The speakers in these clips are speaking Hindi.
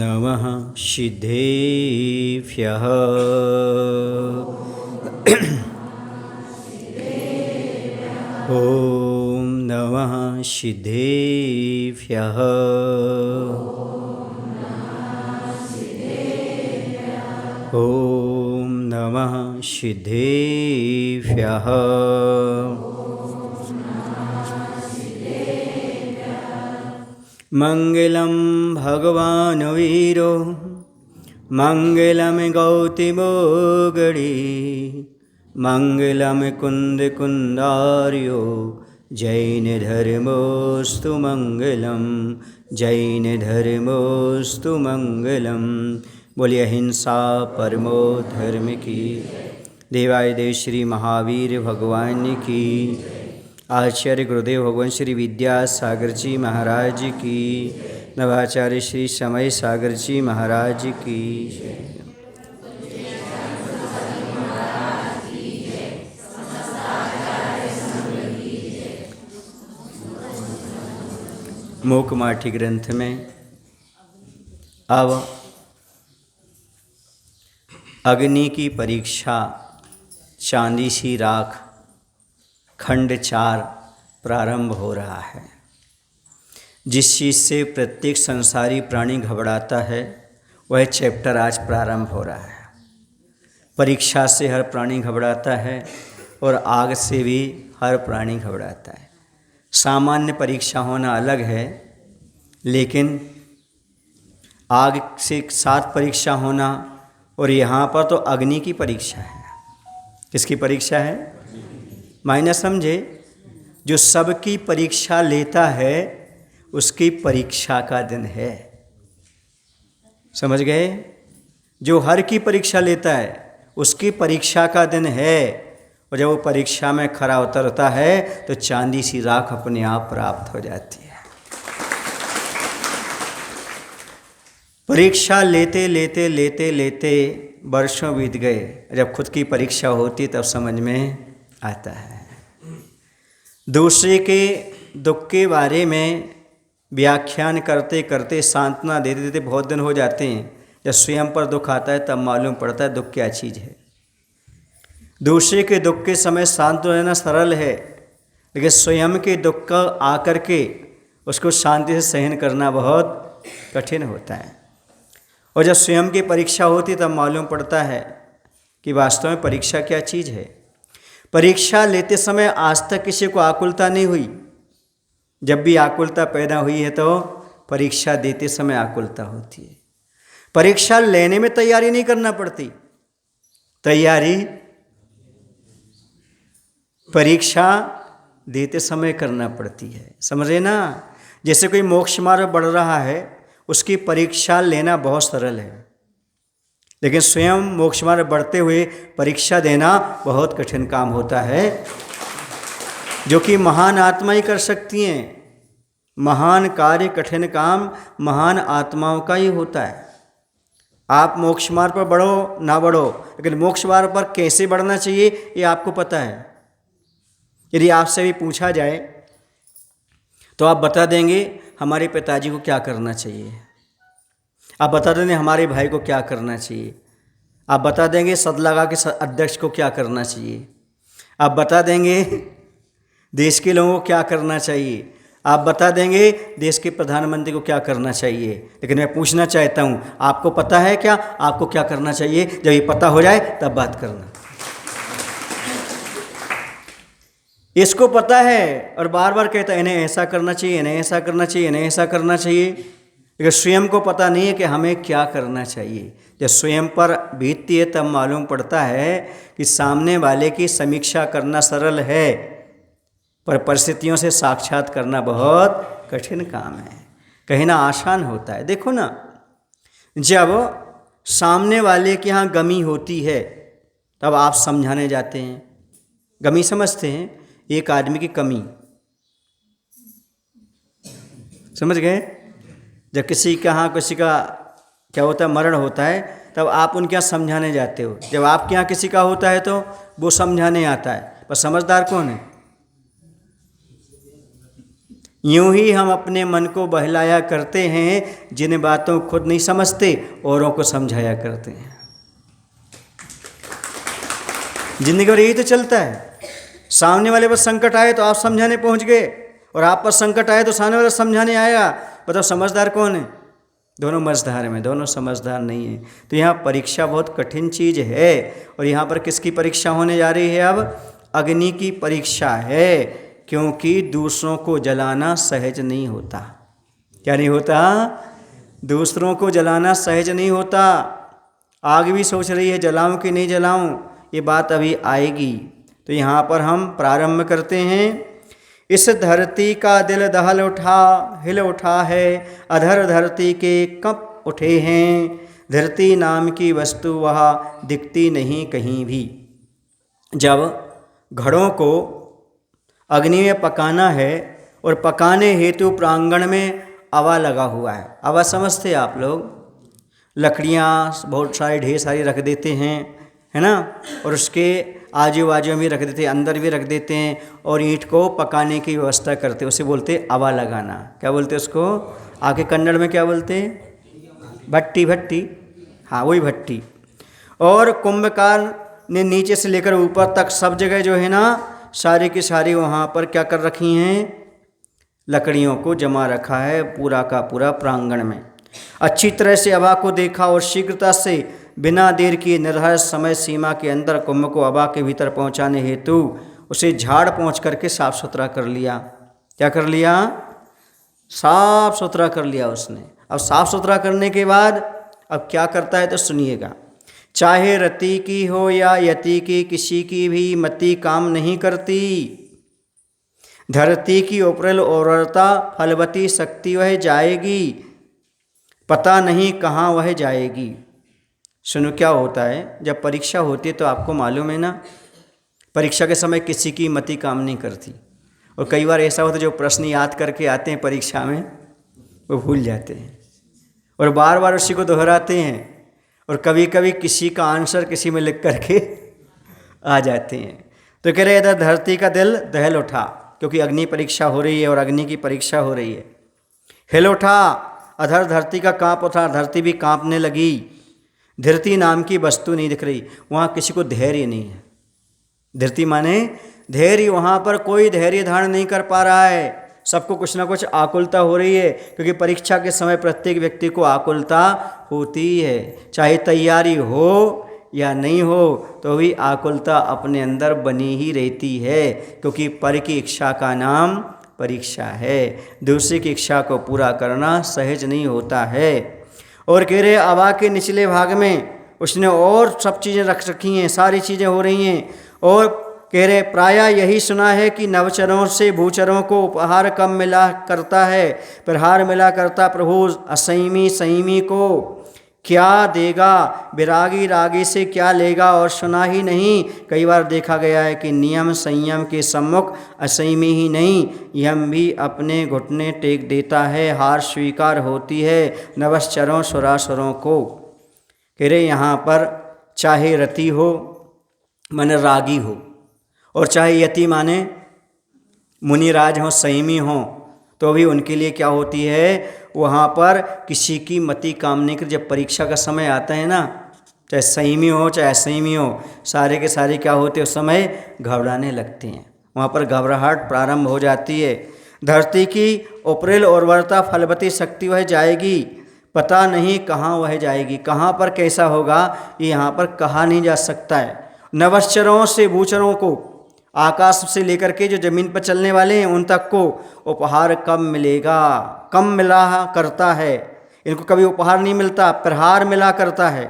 नमः सिद्धेभ्यः। ॐ नमः सिद्धेभ्यः। ॐ नमः सिद्धेभ्यः। मंगलं भगवान् वीरो मंगलं गौतमो गणी मंगलं कुंद कुंदार्यो जैन धर्मोस्तु मंगलम जैन धर्मोस्तु मंगलम। बोलिए अहिंसा परमो धर्म की। देवाय देव श्री महावीर भगवान की। आचार्य गुरुदेव भगवान श्री विद्यासागर जी महाराज की। नवाचार्य श्री समय सागर जी महाराज की। मोकमाठी ग्रंथ में अब अग्नि की परीक्षा चांदी सी राख खंड 4 प्रारंभ हो रहा है। जिस चीज़ से प्रत्येक संसारी प्राणी घबराता है वह चैप्टर आज प्रारंभ हो रहा है। परीक्षा से हर प्राणी घबराता है और आग से भी हर प्राणी घबराता है। सामान्य परीक्षा होना अलग है, लेकिन आग से साथ परीक्षा होना और यहाँ पर तो अग्नि की परीक्षा है। किसकी परीक्षा है? मायने समझे, जो सबकी परीक्षा लेता है उसकी परीक्षा का दिन है। समझ गए? जो हर की परीक्षा लेता है उसकी परीक्षा का दिन है। और जब वो परीक्षा में खरा उतरता है तो चांदी सी राख अपने आप प्राप्त हो जाती है। परीक्षा लेते लेते लेते लेते वर्षों बीत गए। जब खुद की परीक्षा होती तब समझ में आता है। दूसरे के दुख के बारे में व्याख्यान करते करते सांत्वना देते देते बहुत दिन हो जाते हैं। जब स्वयं पर दुख आता है तब मालूम पड़ता है दुख क्या चीज़ है। दूसरे के दुख के समय शांत रहना सरल है, लेकिन स्वयं के दुख का आकर के उसको शांति से सहन करना बहुत कठिन होता है। और जब स्वयं की परीक्षा होती तब मालूम पड़ता है कि वास्तव में परीक्षा क्या चीज़ है। परीक्षा लेते समय आज तक किसी को आकुलता नहीं हुई। जब भी आकुलता पैदा हुई है तो परीक्षा देते समय आकुलता होती है। परीक्षा लेने में तैयारी नहीं करना पड़ती, तैयारी परीक्षा देते समय करना पड़ती है। समझे ना? जैसे कोई मोक्ष मार्ग बढ़ रहा है, उसकी परीक्षा लेना बहुत सरल है, लेकिन स्वयं मोक्ष मार्ग बढ़ते हुए परीक्षा देना बहुत कठिन काम होता है, जो कि महान आत्मा ही कर सकती हैं। महान कार्य, कठिन काम महान आत्माओं का ही होता है। आप मोक्ष मार्ग पर बढ़ो ना बढ़ो, लेकिन मोक्ष मार्ग पर कैसे बढ़ना चाहिए ये आपको पता है। यदि आपसे भी पूछा जाए तो आप बता देंगे हमारे पिताजी को क्या करना चाहिए, आप बता देंगे हमारे भाई को क्या करना चाहिए, आप बता देंगे सदलगा के अध्यक्ष को क्या करना चाहिए, आप बता देंगे देश के लोगों को क्या करना चाहिए, आप बता देंगे देश के प्रधानमंत्री को क्या करना चाहिए। लेकिन मैं पूछना चाहता हूँ, आपको पता है क्या आपको क्या करना चाहिए? जब ये पता हो जाए तब बात करना। इसको पता है और बार बार कहता है इन्हें ऐसा करना चाहिए, इन्हें ऐसा करना चाहिए, इन्हें ऐसा करना चाहिए, लेकिन स्वयं को पता नहीं है कि हमें क्या करना चाहिए। जब स्वयं पर बीतती है तब मालूम पड़ता है कि सामने वाले की समीक्षा करना सरल है, पर परिस्थितियों से साक्षात करना बहुत कठिन काम है। कहीं ना आसान होता है। देखो ना, जब सामने वाले के यहाँ गमी होती है तब आप समझाने जाते हैं। गमी समझते हैं? एक आदमी की कमी, समझ गए? जब किसी के यहाँ किसी का क्या होता है, मरण होता है, तब आप उनके यहाँ समझाने जाते हो। जब आपके यहाँ किसी का होता है तो वो समझाने आता है। पर समझदार कौन है? यूं ही हम अपने मन को बहलाया करते हैं, जिन बातों को खुद नहीं समझते औरों को समझाया करते हैं। जिंदगी में यही तो चलता है। सामने वाले पर संकट आए तो आप समझाने पहुंच गए, और आप पर संकट आए तो सामने वाला समझाने आएगा। बताओ समझदार कौन है? दोनों मझधार में, दोनों समझदार नहीं है। तो यहाँ परीक्षा बहुत कठिन चीज़ है। और यहाँ पर किसकी परीक्षा होने जा रही है? अब अग्नि की परीक्षा है, क्योंकि दूसरों को जलाना सहज नहीं होता। क्या नहीं होता? दूसरों को जलाना सहज नहीं होता। आग भी सोच रही है जलाऊं कि नहीं जलाऊं, ये बात अभी आएगी। तो यहाँ पर हम प्रारंभ करते हैं। इस धरती का दिल दहल उठा, हिल उठा है, अधर धरती के कंप उठे हैं। धरती नाम की वस्तु वह दिखती नहीं कहीं भी। जब घड़ों को अग्नि में पकाना है और पकाने हेतु प्रांगण में अवा लगा हुआ है। अवा समझते हैं आप लोग? लकड़ियाँ बहुत सारी ढेर सारी रख देते हैं, है ना, और उसके आजू बाजू में रख देते हैं, अंदर भी रख देते हैं, और ईंट को पकाने की व्यवस्था करते हैं। उसे बोलते हैं अवा लगाना। क्या बोलते हैं उसको? आगे कन्नड़ में क्या बोलते हैं? भट्टी। भट्टी, हाँ वही भट्टी। और कुंभकार ने नीचे से लेकर ऊपर तक सब जगह जो है ना, सारी की सारी वहाँ पर क्या कर रखी हैं? लकड़ियों को जमा रखा है पूरा का पूरा प्रांगण में। अच्छी तरह से अवा को देखा और शीघ्रता से बिना देर किए निर्धारित समय सीमा के अंदर कुंभ को अवा के भीतर पहुंचाने हेतु उसे झाड़ पहुंच करके साफ सुथरा कर लिया। क्या कर लिया? साफ सुथरा कर लिया उसने। अब साफ सुथरा करने के बाद अब क्या करता है तो सुनिएगा। चाहे रति की हो या यति की, किसी की भी मति काम नहीं करती। धरती की उपरल औरता फलवती शक्ति वह जाएगी, पता नहीं कहाँ वह जाएगी। सुनो क्या होता है, जब परीक्षा होती है तो आपको मालूम है ना, परीक्षा के समय किसी की मति काम नहीं करती। और कई बार ऐसा होता है जो प्रश्न याद करके आते हैं परीक्षा में वो भूल जाते हैं और बार बार उसी को दोहराते हैं, और कभी कभी किसी का आंसर किसी में लिख करके आ जाते हैं। तो कह रहे इधर धरती का दिल दहल उठा, क्योंकि अग्नि परीक्षा हो रही है और अग्नि की परीक्षा हो रही है। हिल उठा, अधर धरती का कांप उठा, धरती भी कांपने लगी। धरती नाम की वस्तु नहीं दिख रही, वहाँ किसी को धैर्य नहीं है। धरती माने धैर्य, वहाँ पर कोई धैर्य धारण नहीं कर पा रहा है। सबको कुछ ना कुछ आकुलता हो रही है, क्योंकि परीक्षा के समय प्रत्येक व्यक्ति को आकुलता होती है। चाहे तैयारी हो या नहीं हो तो भी आकुलता अपने अंदर बनी ही रहती है, क्योंकि पर की इच्छा का नाम परीक्षा है। दूसरे की इच्छा को पूरा करना सहज नहीं होता है। और कह रहे अवा के निचले भाग में उसने और सब चीज़ें रख रखी हैं, सारी चीज़ें हो रही हैं। और कह रहे प्रायः यही सुना है कि नवचरों से भूचरों को उपहार कम मिला करता है, प्रहार मिला करता प्रभु असंयमी संयमी को क्या देगा, विरागी रागी से क्या लेगा। और सुना ही नहीं, कई बार देखा गया है कि नियम संयम के सम्मुख असंयमी ही नहीं, यम भी अपने घुटने टेक देता है। हार स्वीकार होती है नवश्चरों सुरासुरों को। कह रहे यहाँ पर चाहे रति हो माने रागी हो, और चाहे यति माने मुनिराज हों संयमी हों, तो भी उनके लिए क्या होती है, वहाँ पर किसी की मति काम नहीं कर। जब परीक्षा का समय आता है ना, चाहे संयमी हो चाहे असंयमी हो, सारे के सारे क्या होते हैं उस समय घबराने लगते हैं। वहाँ पर घबराहट प्रारंभ हो जाती है। धरती की उपरिल उर्वरता फलवती शक्ति वह जाएगी, पता नहीं कहाँ वह जाएगी। कहाँ पर कैसा होगा ये यहाँ पर कहा नहीं जा सकता है। नवश्चरों से भूचरों को, आकाश से लेकर के जो जमीन पर चलने वाले हैं उन तक को उपहार कब मिलेगा, कम मिला करता है। इनको कभी उपहार नहीं मिलता, प्रहार मिला करता है।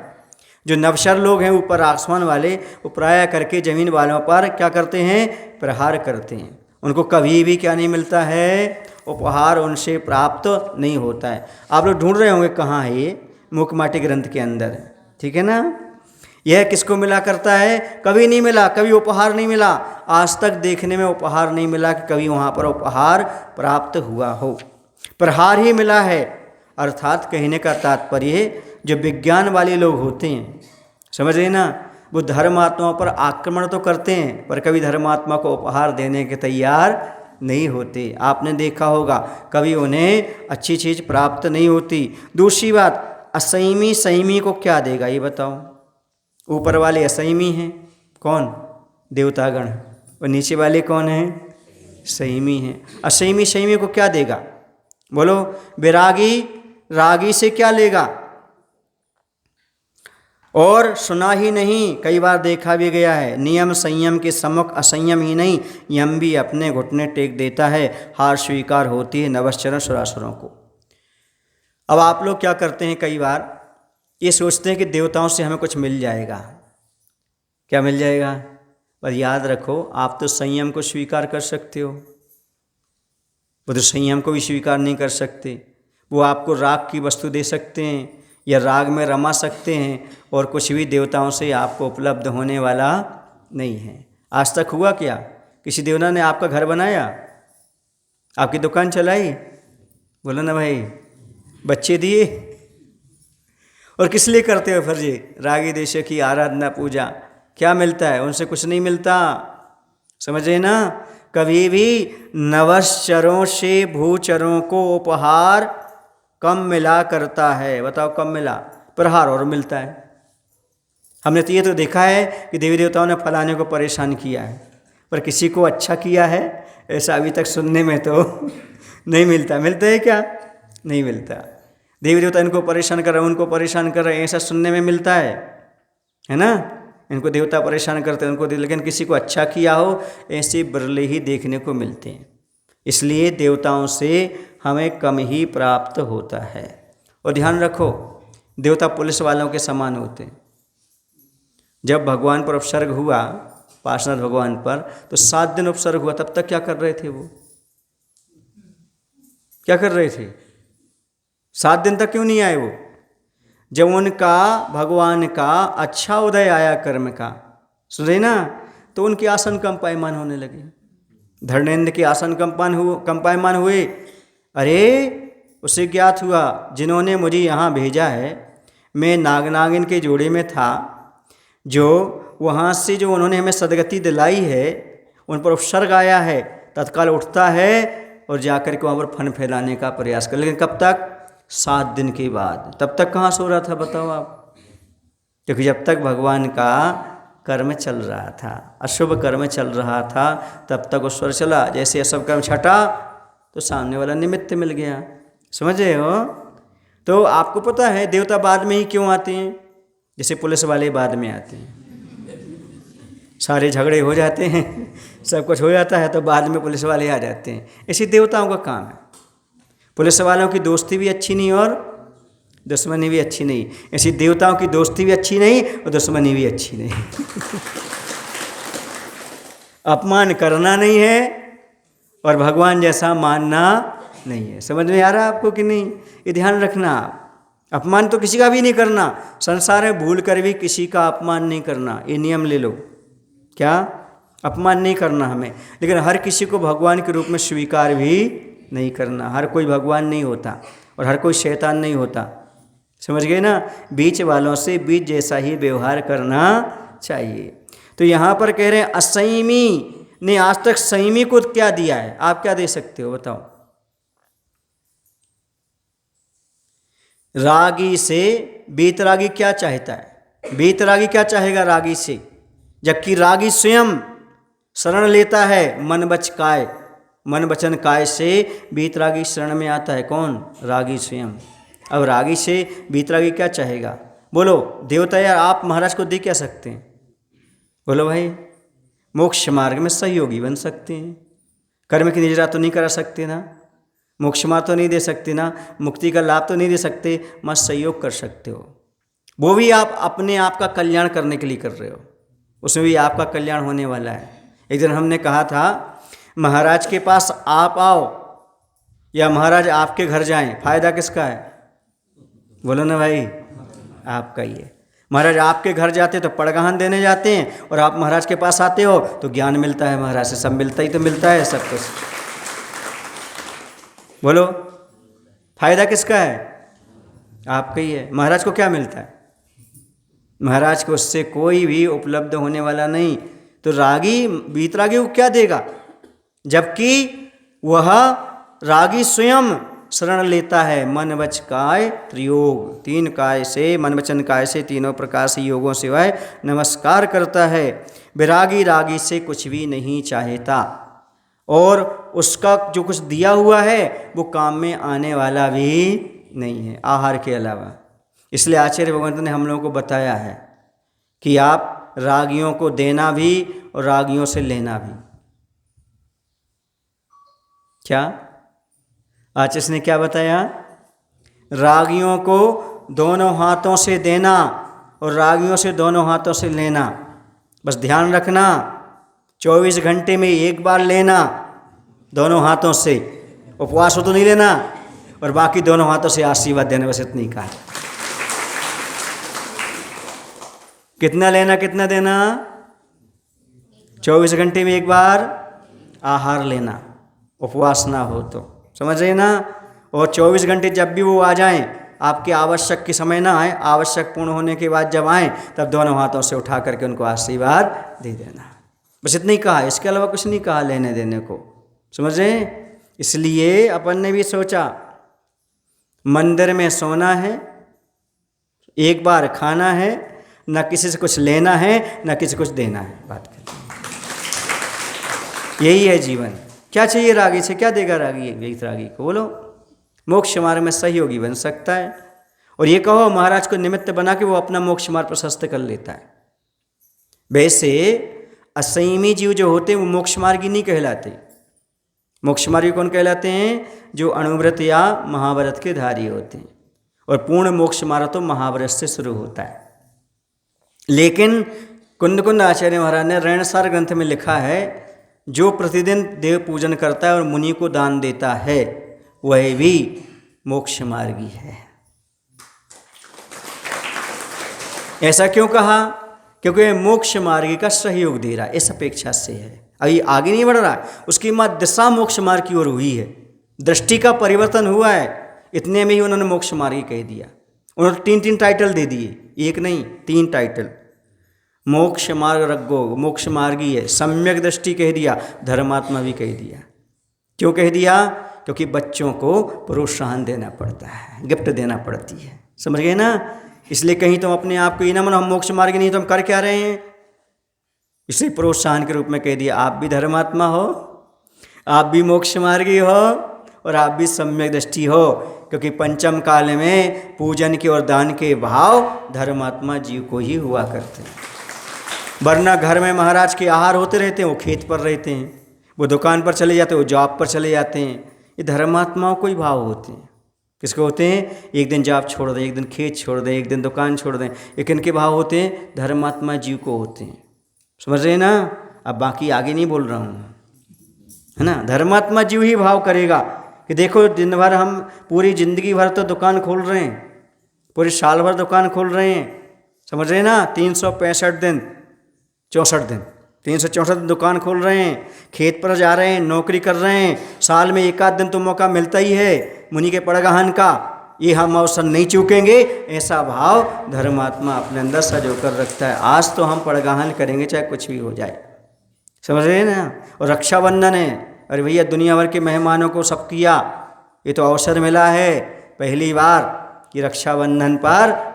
जो नवशर लोग हैं ऊपर आसमान वाले, वो प्राय करके ज़मीन वालों पर क्या करते हैं, प्रहार करते हैं। उनको कभी भी क्या नहीं मिलता है, उपहार उनसे प्राप्त नहीं होता है। आप लोग ढूंढ रहे होंगे कहाँ है ये, मुखमाटी ग्रंथ के अंदर, ठीक है ना। यह किसको मिला करता है, कभी नहीं मिला, कभी उपहार नहीं मिला। आज तक देखने में उपहार नहीं मिला कि कभी वहाँ पर उपहार प्राप्त हुआ हो, प्रहार ही मिला है। अर्थात कहने का तात्पर्य जो विज्ञान वाले लोग होते हैं, समझ रहे ना, वो धर्मात्माओं पर आक्रमण तो करते हैं पर कभी धर्मात्मा को उपहार देने के तैयार नहीं होते। आपने देखा होगा कभी उन्हें अच्छी चीज़ प्राप्त नहीं होती। दूसरी बात, असंयमी संयमी को क्या देगा ये बताओ। ऊपर वाले असंयमी हैं, कौन? देवतागण। और नीचे वाले कौन हैं? संयमी हैं। असंयमी संयमी को क्या देगा बोलो? विरागी रागी से क्या लेगा? और सुना ही नहीं, कई बार देखा भी गया है, नियम संयम के सम्मुख असंयम ही नहीं, यम भी अपने घुटने टेक देता है। हार स्वीकार होती है नवश्चरण सुरासुरों को। अब आप लोग क्या करते हैं, कई बार ये सोचते हैं कि देवताओं से हमें कुछ मिल जाएगा। क्या मिल जाएगा? पर याद रखो, आप तो संयम को स्वीकार कर सकते हो, वो तो संयम को भी स्वीकार नहीं कर सकते। वो आपको राग की वस्तु दे सकते हैं या राग में रमा सकते हैं, और कुछ भी देवताओं से आपको उपलब्ध होने वाला नहीं है। आज तक हुआ क्या? किसी देवता ने आपका घर बनाया, आपकी दुकान चलाई? बोलो ना भाई। बच्चे दिए? और किस लिए करते हो फिर ये रागी देश की आराधना पूजा? क्या मिलता है? उनसे कुछ नहीं मिलता, समझे ना। कभी भी नवश्चरों से भूचरों को उपहार कम मिला करता है। बताओ कम मिला, प्रहार और मिलता है। हमने तो ये तो देखा है कि देवी देवताओं ने फलाने को परेशान किया है, पर किसी को अच्छा किया है ऐसा अभी तक सुनने में तो नहीं मिलता। मिलता है क्या? नहीं मिलता। देवी देवता इनको परेशान कर रहे, उनको परेशान कर रहे, ऐसा सुनने में मिलता है ना। इनको देवता परेशान करते हैं उनको, लेकिन किसी को अच्छा किया हो ऐसे बिरले ही देखने को मिलते हैं। इसलिए देवताओं से हमें कम ही प्राप्त होता है। और ध्यान रखो, देवता पुलिस वालों के समान होते हैं। जब भगवान पर उपसर्ग हुआ, पार्श्वनाथ भगवान पर, तो 7 दिन उपसर्ग हुआ, तब तक क्या कर रहे थे वो? क्या कर रहे थे? 7 दिन तक क्यों नहीं आए वो? जब उनका भगवान का अच्छा उदय आया कर्म का, सुने ना, तो उनके आसन कंपायमान होने लगे। धर्मेंद्र के आसन कंपायमान हुए। अरे उसे ज्ञात हुआ, जिन्होंने मुझे यहाँ भेजा है, मैं नागनागिन के जोड़े में था, जो वहाँ से जो उन्होंने हमें सदगति दिलाई है, उन पर उपसर्ग आया है, तत्काल उठता है और जाकर के वहाँ पर फन फैलाने का प्रयास कर। लेकिन कब तक? 7 दिन के बाद। तब तक कहाँ सो रहा था बताओ आप? क्योंकि जब तक भगवान का कर्म चल रहा था, अशुभ कर्म चल रहा था, तब तक उस स्वर चला। जैसे अशुभ कर्म छटा तो सामने वाला निमित्त मिल गया। समझे हो? तो आपको पता है देवता बाद में ही क्यों आते हैं? जैसे पुलिस वाले बाद में आते हैं, सारे झगड़े हो जाते हैं, सब कुछ हो जाता है, तो बाद में पुलिस वाले आ जाते हैं। इसी देवताओं का काम है। पुलिस वालों की दोस्ती भी अच्छी नहीं और दुश्मनी भी अच्छी नहीं। ऐसी देवताओं की दोस्ती भी अच्छी नहीं और दुश्मनी भी अच्छी नहीं। अपमान करना नहीं है और भगवान जैसा मानना नहीं है। समझ में आ रहा है आपको कि नहीं? ये ध्यान रखना। अपमान तो किसी का भी नहीं करना, संसार में भूल कर भी किसी का अपमान नहीं करना, ये नियम ले लो। क्या? अपमान नहीं करना हमें, लेकिन हर किसी को भगवान के रूप में स्वीकार भी नहीं करना। हर कोई भगवान नहीं होता और हर कोई शैतान नहीं होता। समझ गए ना? बीच वालों से बीच जैसा ही व्यवहार करना चाहिए। तो यहाँ पर कह रहे हैं असंयमी ने आज तक संयमी को क्या दिया है? आप क्या दे सकते हो बताओ? रागी से बीतरागी क्या चाहता है? बीतरागी क्या चाहेगा रागी से? जबकि रागी स्वयं शरण लेता है मन वचन काय से बीतरागी शरण में आता है। कौन? रागी स्वयं। अब रागी से बीतरागी क्या चाहेगा? बोलो देवता यार, आप महाराज को दे क्या सकते हैं? बोलो भाई, मोक्ष मार्ग में सहयोगी बन सकते हैं। कर्म की निजरा तो नहीं करा सकते ना, मोक्ष मार्ग तो नहीं दे सकते ना, मुक्ति का लाभ तो नहीं दे सकते, मत सहयोग कर सकते हो। वो भी आप अपने आप का कल्याण करने के लिए कर रहे हो, उसमें भी आपका कल्याण होने वाला है। एक दिन हमने कहा था महाराज के पास आप आओ या महाराज आपके घर जाएं, फायदा किसका है? बोलो ना भाई, आपका ही है। महाराज आपके घर जाते तो पड़गहन देने जाते हैं, और आप महाराज के पास आते हो तो ज्ञान मिलता है, महाराज से सब मिलता ही तो मिलता है सब कुछ। बोलो फायदा किसका है? आपका ही है। महाराज को क्या मिलता है? महाराज को उससे कोई भी उपलब्ध होने वाला नहीं। तो रागी बीतरागी को क्या देगा? जबकि वह रागी स्वयं शरण लेता है मन वच काय त्रियोग, तीन काय से, मन वचन काय से, तीनों प्रकार से योगों से वह नमस्कार करता है। विरागी रागी से कुछ भी नहीं चाहता और उसका जो कुछ दिया हुआ है वो काम में आने वाला भी नहीं है आहार के अलावा। इसलिए आचार्य भगवंत ने हम लोगों को बताया है कि आप रागियों को देना भी और रागियों से लेना भी। क्या आचार्य ने क्या बताया? रागियों को दोनों हाथों से देना और रागियों से दोनों हाथों से लेना। बस ध्यान रखना, 24 घंटे में एक बार लेना दोनों हाथों से, उपवास हो तो नहीं लेना, और बाकी दोनों हाथों से आशीर्वाद देना। बस इतनी कहा। कितना लेना कितना देना? 24 घंटे में एक बार आहार लेना, उपवास ना हो तो, समझ रहे ना। और 24 घंटे जब भी वो आ जाएं, आपके आवश्यक के समय ना आए, आवश्यक पूर्ण होने के बाद जब आएँ तब दोनों हाथों से उठा करके उनको आशीर्वाद दे देना। बस इतना ही कहा, इसके अलावा कुछ नहीं कहा लेने देने को, समझ रहे हैं। इसलिए अपन ने भी सोचा मंदिर में सोना है, एक बार खाना है, न किसी से कुछ लेना है न किसी कुछ देना है। बात करते यही है जीवन। क्या चाहिए रागी से? क्या देगा रागी रागी को? बोलो। मोक्ष मार्ग में सहयोगी बन सकता है। और ये कहो महाराज को निमित्त बना के वो अपना मोक्ष मार्ग प्रशस्त कर लेता है। वैसे असंयमी जीव जो होते हैं वो मोक्ष मार्गी नहीं कहलाते। मोक्ष मार्गी कौन कहलाते हैं? जो अणुव्रत या महाव्रत के धारी होते हैं। और पूर्ण मोक्ष मार्ग तो महाव्रत से शुरू होता है। लेकिन कुंद आचार्य महाराज ने रणसार ग्रंथ में लिखा है, जो प्रतिदिन देव पूजन करता है और मुनि को दान देता है वह भी मोक्ष मार्गी है। ऐसा क्यों कहा? क्योंकि मोक्ष मार्गी का सहयोग दे रहा है, इस अपेक्षा से है। अभी आगे नहीं बढ़ रहा, उसकी माँ दिशा मोक्ष मार्ग की ओर हुई है, दृष्टि का परिवर्तन हुआ है। इतने में ही उन्होंने मोक्ष मार्गी कह दिया। उन्होंने 3 टाइटल दे दिए, एक नहीं 3 टाइटल। मोक्ष मार्ग रग्गो, मोक्ष मार्गी है, सम्यक दृष्टि कह दिया, धर्मात्मा भी कह दिया। क्यों कह दिया? क्योंकि बच्चों को प्रोत्साहन देना पड़ता है, गिफ्ट देना पड़ती है, समझ गए ना। इसलिए कहीं तुम अपने आप को ये ना मानो हम मोक्ष मार्गी नहीं तो हम कर क्या रहे हैं, इसलिए प्रोत्साहन के रूप में कह दिया आप भी धर्मात्मा हो, आप भी मोक्ष मार्गी हो और आप भी सम्यक दृष्टि हो। क्योंकि पंचम काल में पूजन के और दान के भाव धर्मात्मा जीव को ही हुआ करते हैं। वरना घर में महाराज के आहार होते रहते हैं, वो खेत पर रहते हैं, वो दुकान पर चले जाते हैं, वो जॉब पर चले जाते हैं। ये धर्मात्माओं को ही भाव होते हैं। किसको होते हैं? एक दिन जॉब छोड़ दें, एक दिन खेत छोड़ दें, एक दिन दुकान छोड़ दें। ये किनके भाव होते हैं? धर्मात्मा जीव को होते हैं, समझ रहे हैं ना। अब बाकी आगे नहीं बोल रहा हूँ, है ना। धर्मात्मा जीव ही भाव करेगा कि देखो दिन भर हम पूरी ज़िंदगी भर तो दुकान खोल रहे हैं, पूरे साल भर दुकान खोल रहे हैं, समझ रहे हैं ना। 365 दिन 64 दिन 364 दिन दुकान खोल रहे हैं, खेत पर जा रहे हैं, नौकरी कर रहे हैं, साल में एक आध दिन तो मौका मिलता ही है मुनि के पड़गहन का, ये हम अवसर नहीं चूकेंगे। ऐसा भाव धर्मात्मा अपने अंदर सजो कर रखता है। आज तो हम पड़गहन करेंगे चाहे कुछ भी हो जाए, समझ रहे हैं ना। और रक्षाबंधन है, अरे भैया दुनिया भर के मेहमानों को सब किया, ये तो अवसर मिला है पहली बार कि रक्षाबंधन पर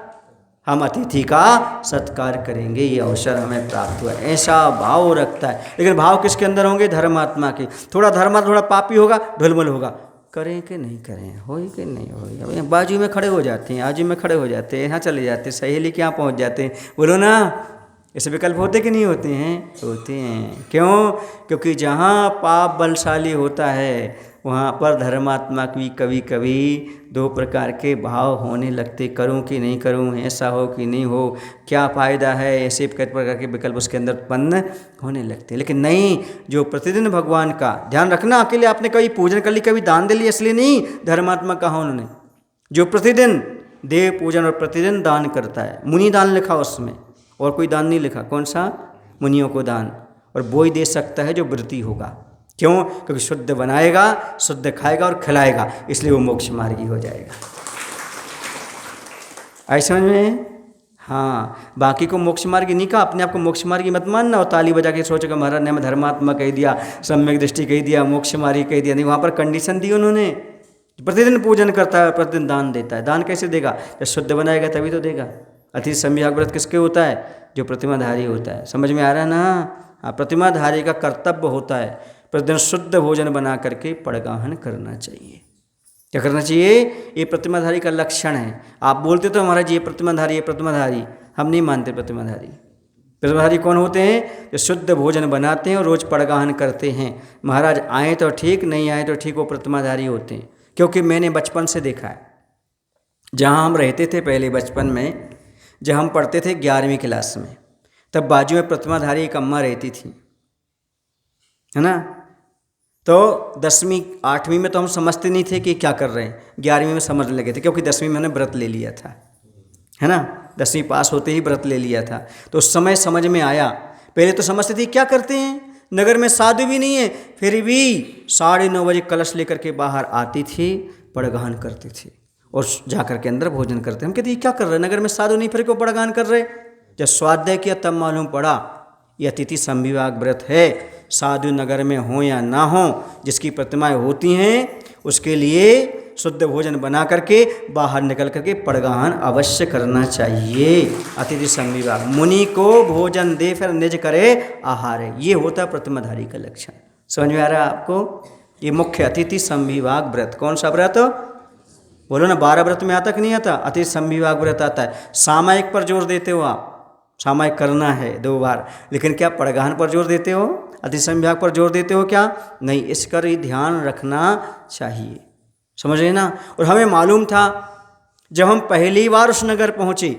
हम अतिथि का सत्कार करेंगे, ये अवसर हमें प्राप्त हुआ। ऐसा भाव रखता है। लेकिन भाव किसके अंदर होंगे? धर्मात्मा के। थोड़ा धर्मात्मा थोड़ा पापी होगा, ढुलमुल होगा, करें कि नहीं करें, हो कि नहीं हो, अब बाजू में खड़े हो जाते हैं, आजू में खड़े हो जाते हैं, यहाँ चले जाते हैं, सहेली के यहाँ पहुँच जाते हैं। बोलो ना, ऐसे विकल्प होते कि नहीं होते हैं? होते हैं। क्यों? क्योंकि जहाँ पाप बलशाली होता है वहाँ पर धर्मात्मा की कभी कभी 2 प्रकार के भाव होने लगते, करूं कि नहीं करूं, ऐसा हो कि नहीं हो, क्या फ़ायदा है, ऐसे कई प्रकार के विकल्प उसके अंदर उत्पन्न होने लगते। लेकिन नहीं, जो प्रतिदिन भगवान का ध्यान रखना, अकेले आपने कभी पूजन कर ली, कभी दान दे लिया इसलिए नहीं, धर्मात्मा कहा उन्होंने, जो प्रतिदिन देव पूजन और प्रतिदिन दान करता है। मुनि दान लिखा उसमें, और कोई दान नहीं लिखा। कौन सा? मुनियों को दान। और वो ही दे सकता है जो व्रती होगा। क्यों? क्योंकि शुद्ध बनाएगा, शुद्ध खाएगा और खिलाएगा, इसलिए वो मोक्ष मार्गी हो जाएगा। आई समझ में? हाँ, बाकी को मोक्ष मार्गी नहीं कहा, अपने आप को मोक्ष मार्गी मत मानना और ताली बजा के सोचो कि महाराज ने हमें धर्मात्मा कह दिया, सम्यक दृष्टि कह दिया, मोक्ष मार्गी कह दिया। नहीं, वहाँ पर कंडीशन दी उन्होंने। प्रतिदिन पूजन करता है, प्रतिदिन दान देता है। दान कैसे देगा? जब शुद्ध बनाएगा तभी तो देगा। अतिथि सम्यक व्रत किसके होता है? जो प्रतिमाधारी होता है। समझ में आ रहा है ना? हाँ, प्रतिमाधारी का कर्तव्य होता है प्रतिदिन शुद्ध भोजन बना करके पड़गाहन करना चाहिए। क्या करना चाहिए? ये प्रतिमाधारी का लक्षण है। आप बोलते तो महाराज ये प्रतिमाधारी, ये प्रतिमाधारी, हम नहीं मानते प्रतिमाधारी। प्रतिमाधारी कौन होते हैं? जो शुद्ध भोजन बनाते हैं और रोज पड़गाहन करते हैं। महाराज आए तो ठीक, नहीं आए तो ठीक, वो प्रतिमाधारी होते हैं। क्योंकि मैंने बचपन से देखा है, जहाँ हम रहते थे पहले बचपन में, जब हम पढ़ते थे 11वीं क्लास में, तब बाजू में प्रतिमाधारी एक अम्मा रहती थी, है ना। तो 10वीं 8वीं में तो हम समझते नहीं थे कि क्या कर रहे हैं, 11वीं में समझने लगे थे, क्योंकि 10वीं में मैंने व्रत ले लिया था, है ना। 10वीं पास होते ही व्रत ले लिया था, तो उस समय समझ में आया। पहले तो समझते थे क्या करते हैं, नगर में साधु भी नहीं है, फिर भी 9:30 बजे कलश लेकर के बाहर आती थी, पड़गाहन करती थी और जा कर के अंदर भोजन करते। हम कहते ये क्या कर रहे हैं, नगर में साधु नहीं, फिर क्यों पड़गाहन कर रहे। जब स्वाध्याय किया तब मालूम पड़ा ये अतिथि संविभाग व्रत है। साधु नगर में हो या ना हो, जिसकी प्रतिमाएं होती हैं उसके लिए शुद्ध भोजन बना करके बाहर निकल करके पड़गाहन अवश्य करना चाहिए। अतिथि संविभाग, मुनि को भोजन दे फिर निज करे आहार, ये होता है प्रतिमाधारी का लक्षण। समझ में आ रहा है आपको? ये मुख्य अतिथि संविभाग व्रत। कौन सा व्रत बोलो ना? 12 व्रत में आता कि नहीं आता? अतिथि संविभाग व्रत आता है। सामायिक पर जोर देते हो आप, सामायिक करना है 2 बार, लेकिन क्या पड़गाहन पर जोर देते हो? अतिथि संविभाग पर जोर देते हो क्या? नहीं, इसका ही ध्यान रखना चाहिए। समझ रहे ना? और हमें मालूम था जब हम पहली बार उस नगर पहुँचे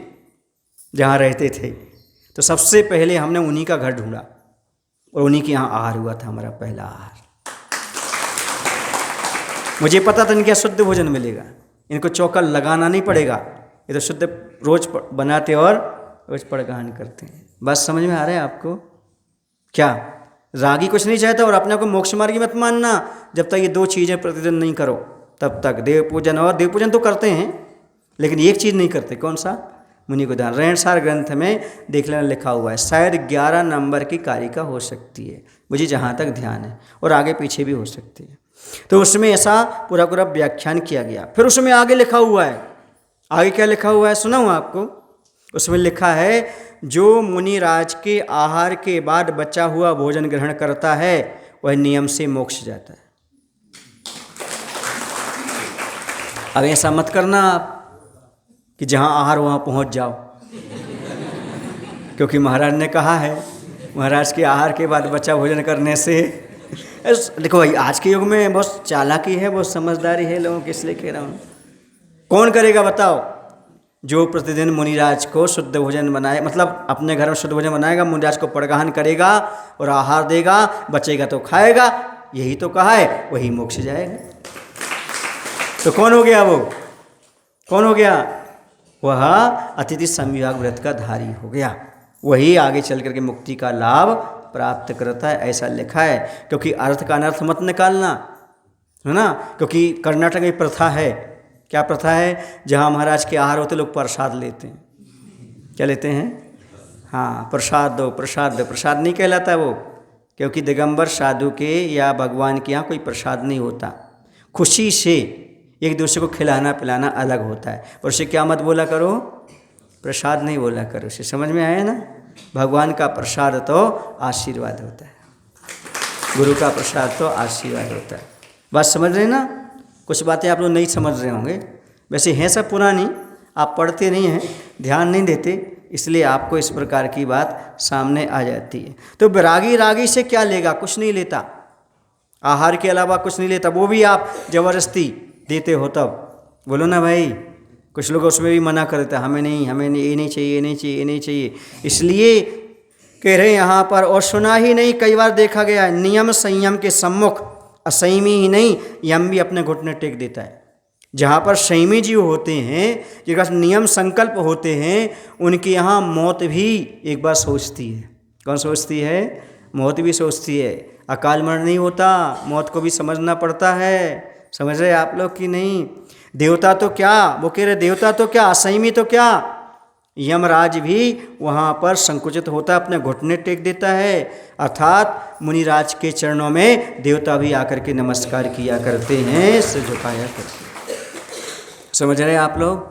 जहाँ रहते थे, तो सबसे पहले हमने उन्हीं का घर ढूंढा और उन्हीं के यहाँ आहार हुआ था, हमारा पहला आहार। मुझे पता था इनके शुद्ध भोजन मिलेगा, इनको चौका लगाना नहीं पड़ेगा, ये तो शुद्ध रोज बनाते और रोज पड़गाहन करते हैं। बस समझ में आ रहा है आपको? क्या रागी कुछ नहीं चाहता और अपने को मोक्ष मार्गी मत मानना। जब तक ये 2 चीज़ें प्रतिदिन नहीं करो तब तक देव पूजन, और देव पूजन तो करते हैं लेकिन एक चीज़ नहीं करते। कौन सा? मुनि को दान। रहनसार ग्रंथ में देख लेना लिखा हुआ है, शायद 11 नंबर की कारिका हो सकती है, मुझे जहाँ तक ध्यान है, और आगे पीछे भी हो सकती है। तो उसमें ऐसा पूरा पूरा व्याख्यान किया गया। फिर उसमें आगे लिखा हुआ है, आगे क्या लिखा हुआ है सुनाऊँ आपको? उसमें लिखा है जो मुनिराज के आहार के बाद बचा हुआ भोजन ग्रहण करता है वह नियम से मोक्ष जाता है। अब ऐसा मत करना आप कि जहाँ आहार वहाँ पहुँच जाओ, क्योंकि महाराज ने कहा है महाराज के आहार के बाद बचा भोजन करने से। देखो भाई, आज के युग में बहुत चालाकी है, बहुत समझदारी है लोगों की, इसलिए कह रहा हूँ। कौन करेगा बताओ? जो प्रतिदिन मुनिराज को शुद्ध भोजन बनाए, मतलब अपने घर में शुद्ध भोजन बनाएगा, मुनिराज को पड़गाहन करेगा और आहार देगा, बचेगा तो खाएगा, यही तो कहा है, वही मोक्ष जाएगा। तो कौन हो गया वो? कौन हो गया? वह अतिथि संविभाग व्रत का धारी हो गया, वही आगे चल करके मुक्ति का लाभ प्राप्त करता है, ऐसा लिखा है। क्योंकि अर्थ का अनर्थ मत निकालना, है ना। क्योंकि कर्नाटक में प्रथा है, क्या प्रथा है? जहाँ महाराज के आहार होते लोग प्रसाद लेते हैं। क्या लेते हैं? हाँ, प्रसाद दो, प्रसाद दो। प्रसाद नहीं कहलाता वो, क्योंकि दिगंबर साधु के या भगवान के यहाँ कोई प्रसाद नहीं होता। खुशी से एक दूसरे को खिलाना पिलाना अलग होता है, और उसे क्या मत बोला करो? प्रसाद नहीं बोला करो। उसे समझ में आया ना? भगवान का प्रसाद तो आशीर्वाद होता है, गुरु का प्रसाद तो आशीर्वाद होता है। बात समझ रहे ना? कुछ बातें आप लोग नहीं समझ रहे होंगे, वैसे हैं सब पुरानी, आप पढ़ते नहीं हैं, ध्यान नहीं देते, इसलिए आपको इस प्रकार की बात सामने आ जाती है। तो बैरागी रागी से क्या लेगा? कुछ नहीं लेता, आहार के अलावा कुछ नहीं लेता। वो भी आप जबरदस्ती देते हो तब। बोलो ना भाई, कुछ लोग उसमें भी मना करते हैं, हमें नहीं, हमें नहीं, ये नहीं चाहिए, ये नहीं चाहिए, ये नहीं चाहिए। इसलिए कह रहे यहाँ पर, और सुना ही नहीं, कई बार देखा गया है, नियम संयम के सम्मुख असंयमी ही नहीं, यम भी अपने घुटने टेक देता है। जहाँ पर संयमी जीव होते हैं, जिनके पास नियम संकल्प होते हैं, उनके यहाँ मौत भी एक बार सोचती है। कौन सोचती है? मौत भी सोचती है। अकाल मरण नहीं होता, मौत को भी समझना पड़ता है। समझ रहे आप लोग कि नहीं? देवता तो क्या, वो कह रहे देवता तो क्या, असंयमी तो क्या, यमराज भी वहाँ पर संकुचित होता है, अपने घुटने टेक देता है। अर्थात मुनिराज के चरणों में देवता भी आकर के नमस्कार किया करते हैं, सिर झुकाया करते हैं। समझ रहे आप लोग?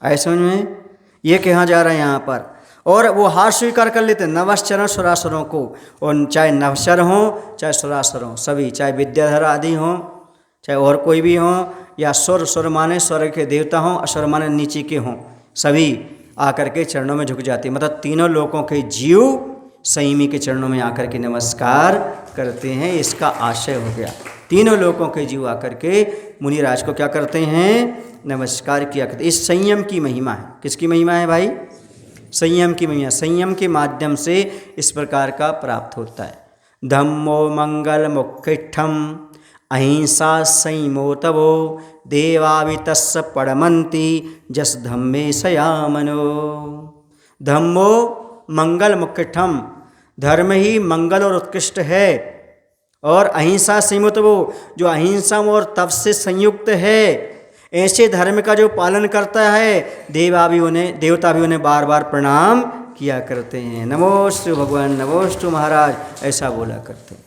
आए समझ में? ये कहाँ जा रहा है यहाँ पर? और वो हार स्वीकार कर लेते हैं नवश्चरण सुरासुरों को, और चाहे नवशर हों चाहे सुरासुर हों, सभी, चाहे विद्याधर आदि हों, चाहे और कोई भी हों, या सुर माने स्वर्ग के देवता हों, असुर माने नीचे के हों, सभी आकर के चरणों में झुक जाते हैं। मतलब तीनों लोकों के जीव संयमी के चरणों में आकर के नमस्कार करते हैं। इसका आशय हो गया, तीनों लोकों के जीव आकर के मुनिराज को क्या करते हैं? नमस्कार किया करते। इस संयम की महिमा है। किसकी महिमा है भाई? संयम की महिमा। संयम के माध्यम से इस प्रकार का प्राप्त होता है। धम्मो मंगल मुख्यम अहिंसा संयमोतवो देवावितस्स पड़मंती जस धम्मे सयामनो। धम्मो मंगल मुख्यम, धर्म ही मंगल और उत्कृष्ट है, और अहिंसा संयमोतवो, जो अहिंसा और तप से संयुक्त है, ऐसे धर्म का जो पालन करता है, देवता भी उन्हें बार बार प्रणाम किया करते हैं। नमोस्तु भगवान, नमोस्तु महाराज, ऐसा बोला करते हैं।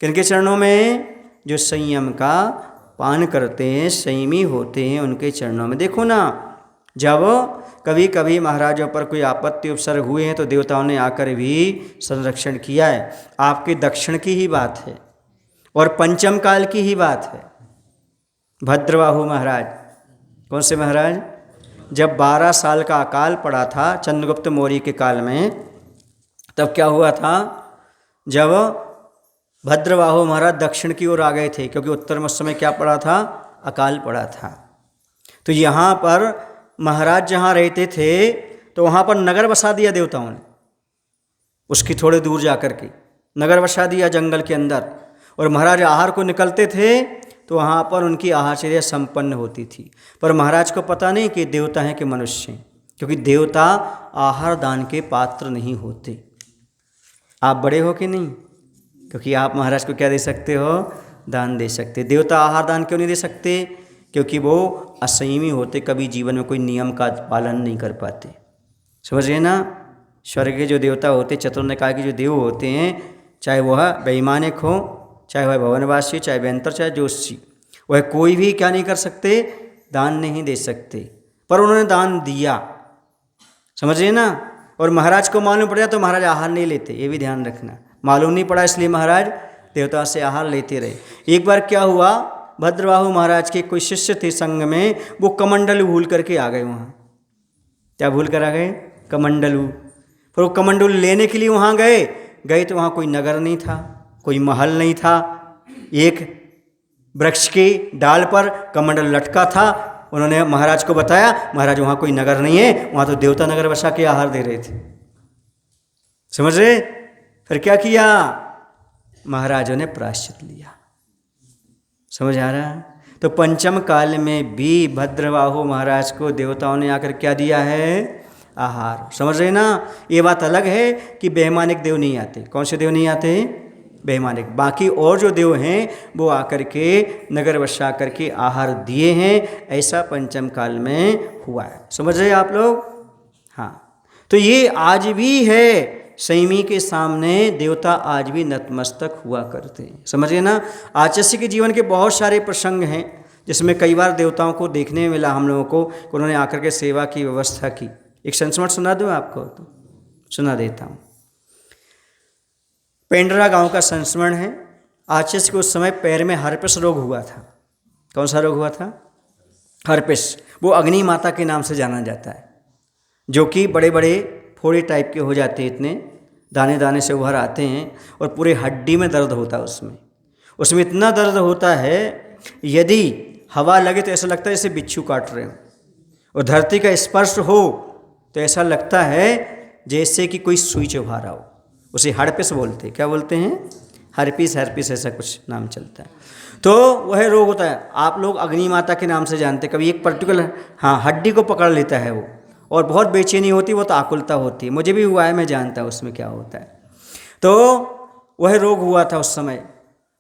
किनके चरणों में? जो संयम का पान करते हैं, संयमी होते हैं, उनके चरणों में। देखो ना, जब कभी कभी महाराजों पर कोई आपत्ति उपसर्ग हुए हैं तो देवताओं ने आकर भी संरक्षण किया है। आपके दक्षिण की ही बात है और पंचम काल की ही बात है। भद्रबाहु महाराज, कौन से महाराज? जब 12 साल का अकाल पड़ा था चंद्रगुप्त मौर्य के काल में, तब क्या हुआ था? जब भद्रबाहु महाराज दक्षिण की ओर आ गए थे, क्योंकि उत्तर में उस समय क्या पड़ा था? अकाल पड़ा था। तो यहाँ पर महाराज जहाँ रहते थे तो वहाँ पर नगर बसा दिया देवताओं ने, उसकी थोड़े दूर जा कर के नगर बसा दिया जंगल के अंदर। और महाराज आहार को निकलते थे तो वहाँ पर उनकी आहारचर्या संपन्न होती थी। पर महाराज को पता नहीं कि देवता हैं कि मनुष्य हैं, क्योंकि देवता आहार दान के पात्र नहीं होते। आप बड़े हो कि नहीं? क्योंकि आप महाराज को क्या दे सकते हो? दान दे सकते। देवता आहार दान क्यों नहीं दे सकते? क्योंकि वो असंयमी होते, कभी जीवन में कोई नियम का पालन नहीं कर पाते। समझिए ना? स्वर्ग के जो देवता होते, चतुर्निकाय के जो देव होते हैं, चाहे वह वैमानिक हो, चाहे वह भवनवासी, चाहे व्यंतर, चाहे जोशी, वह कोई भी क्या नहीं कर सकते? दान नहीं दे सकते। पर उन्होंने दान दिया, समझिए ना? और महाराज को मालूम पड़ गया तो महाराज आहार नहीं लेते, ये भी ध्यान रखना। मालूम नहीं पड़ा इसलिए महाराज देवता से आहार लेते रहे। एक बार क्या हुआ, भद्रबाहु महाराज के कोई शिष्य थे संग में, वो कमंडलू भूल करके आ गए वहाँ। क्या भूल कर आ गए? कमंडलू। फिर वो कमंडलू लेने के लिए वहाँ गए तो वहाँ कोई नगर नहीं था, कोई महल नहीं था। एक वृक्ष के डाल पर कमंडल लटका था। उन्होंने महाराज को बताया, महाराज वहाँ कोई नगर नहीं है, वहाँ तो देवता नगर बसा के आहार दे रहे थे। समझ रहे? फिर क्या किया? महाराजों ने प्रायश्चित लिया। समझ आ रहा है? तो पंचम काल में भी भद्रबाहु महाराज को देवताओं ने आकर क्या दिया है? आहार। समझ रहे ना? ये बात अलग है कि वैमानिक देव नहीं आते। कौन से देव नहीं आते? वैमानिक। बाकी और जो देव हैं वो आकर के नगर बसा करके आहार दिए हैं। ऐसा पंचम काल में हुआ है। समझ रहे आप लोग? हाँ, तो ये आज भी है। संयमी के सामने देवता आज भी नतमस्तक हुआ करते हैं। समझिए ना? आचस्य के जीवन के बहुत सारे प्रसंग हैं जिसमें कई बार देवताओं को देखने में मिला हम लोगों को, उन्होंने आकर के सेवा की व्यवस्था की। एक संस्मरण सुना दूँ आपको? तो सुना देता हूँ। पेंड्रा गांव का संस्मरण है। आचस्य को उस समय पैर में हर्पिस रोग हुआ था। कौन सा रोग हुआ था? हर्पिस। वो अग्नि माता के नाम से जाना जाता है, जो कि बड़े बड़े फोड़े टाइप के हो जाते हैं, इतने दाने दाने से उभर आते हैं और पूरे हड्डी में दर्द होता है। उसमें इतना दर्द होता है, यदि हवा लगे तो ऐसा लगता है जैसे बिच्छू काट रहे हो, और धरती का स्पर्श हो तो ऐसा लगता है जैसे कि कोई सुई चुभा रहा हो। उसे हर्पिस बोलते हैं। क्या बोलते हैं? हर्पिस, ऐसा कुछ नाम चलता है। तो वह रोग होता है। आप लोग अग्नि माता के नाम से जानते। कभी एक पर्टिकुलर हड्डी को पकड़ लेता है वो, और बहुत बेचैनी होती है, वो तो आकुलता होती है। मुझे भी हुआ है, मैं जानता हूँ उसमें क्या होता है। तो वह रोग हुआ था उस समय।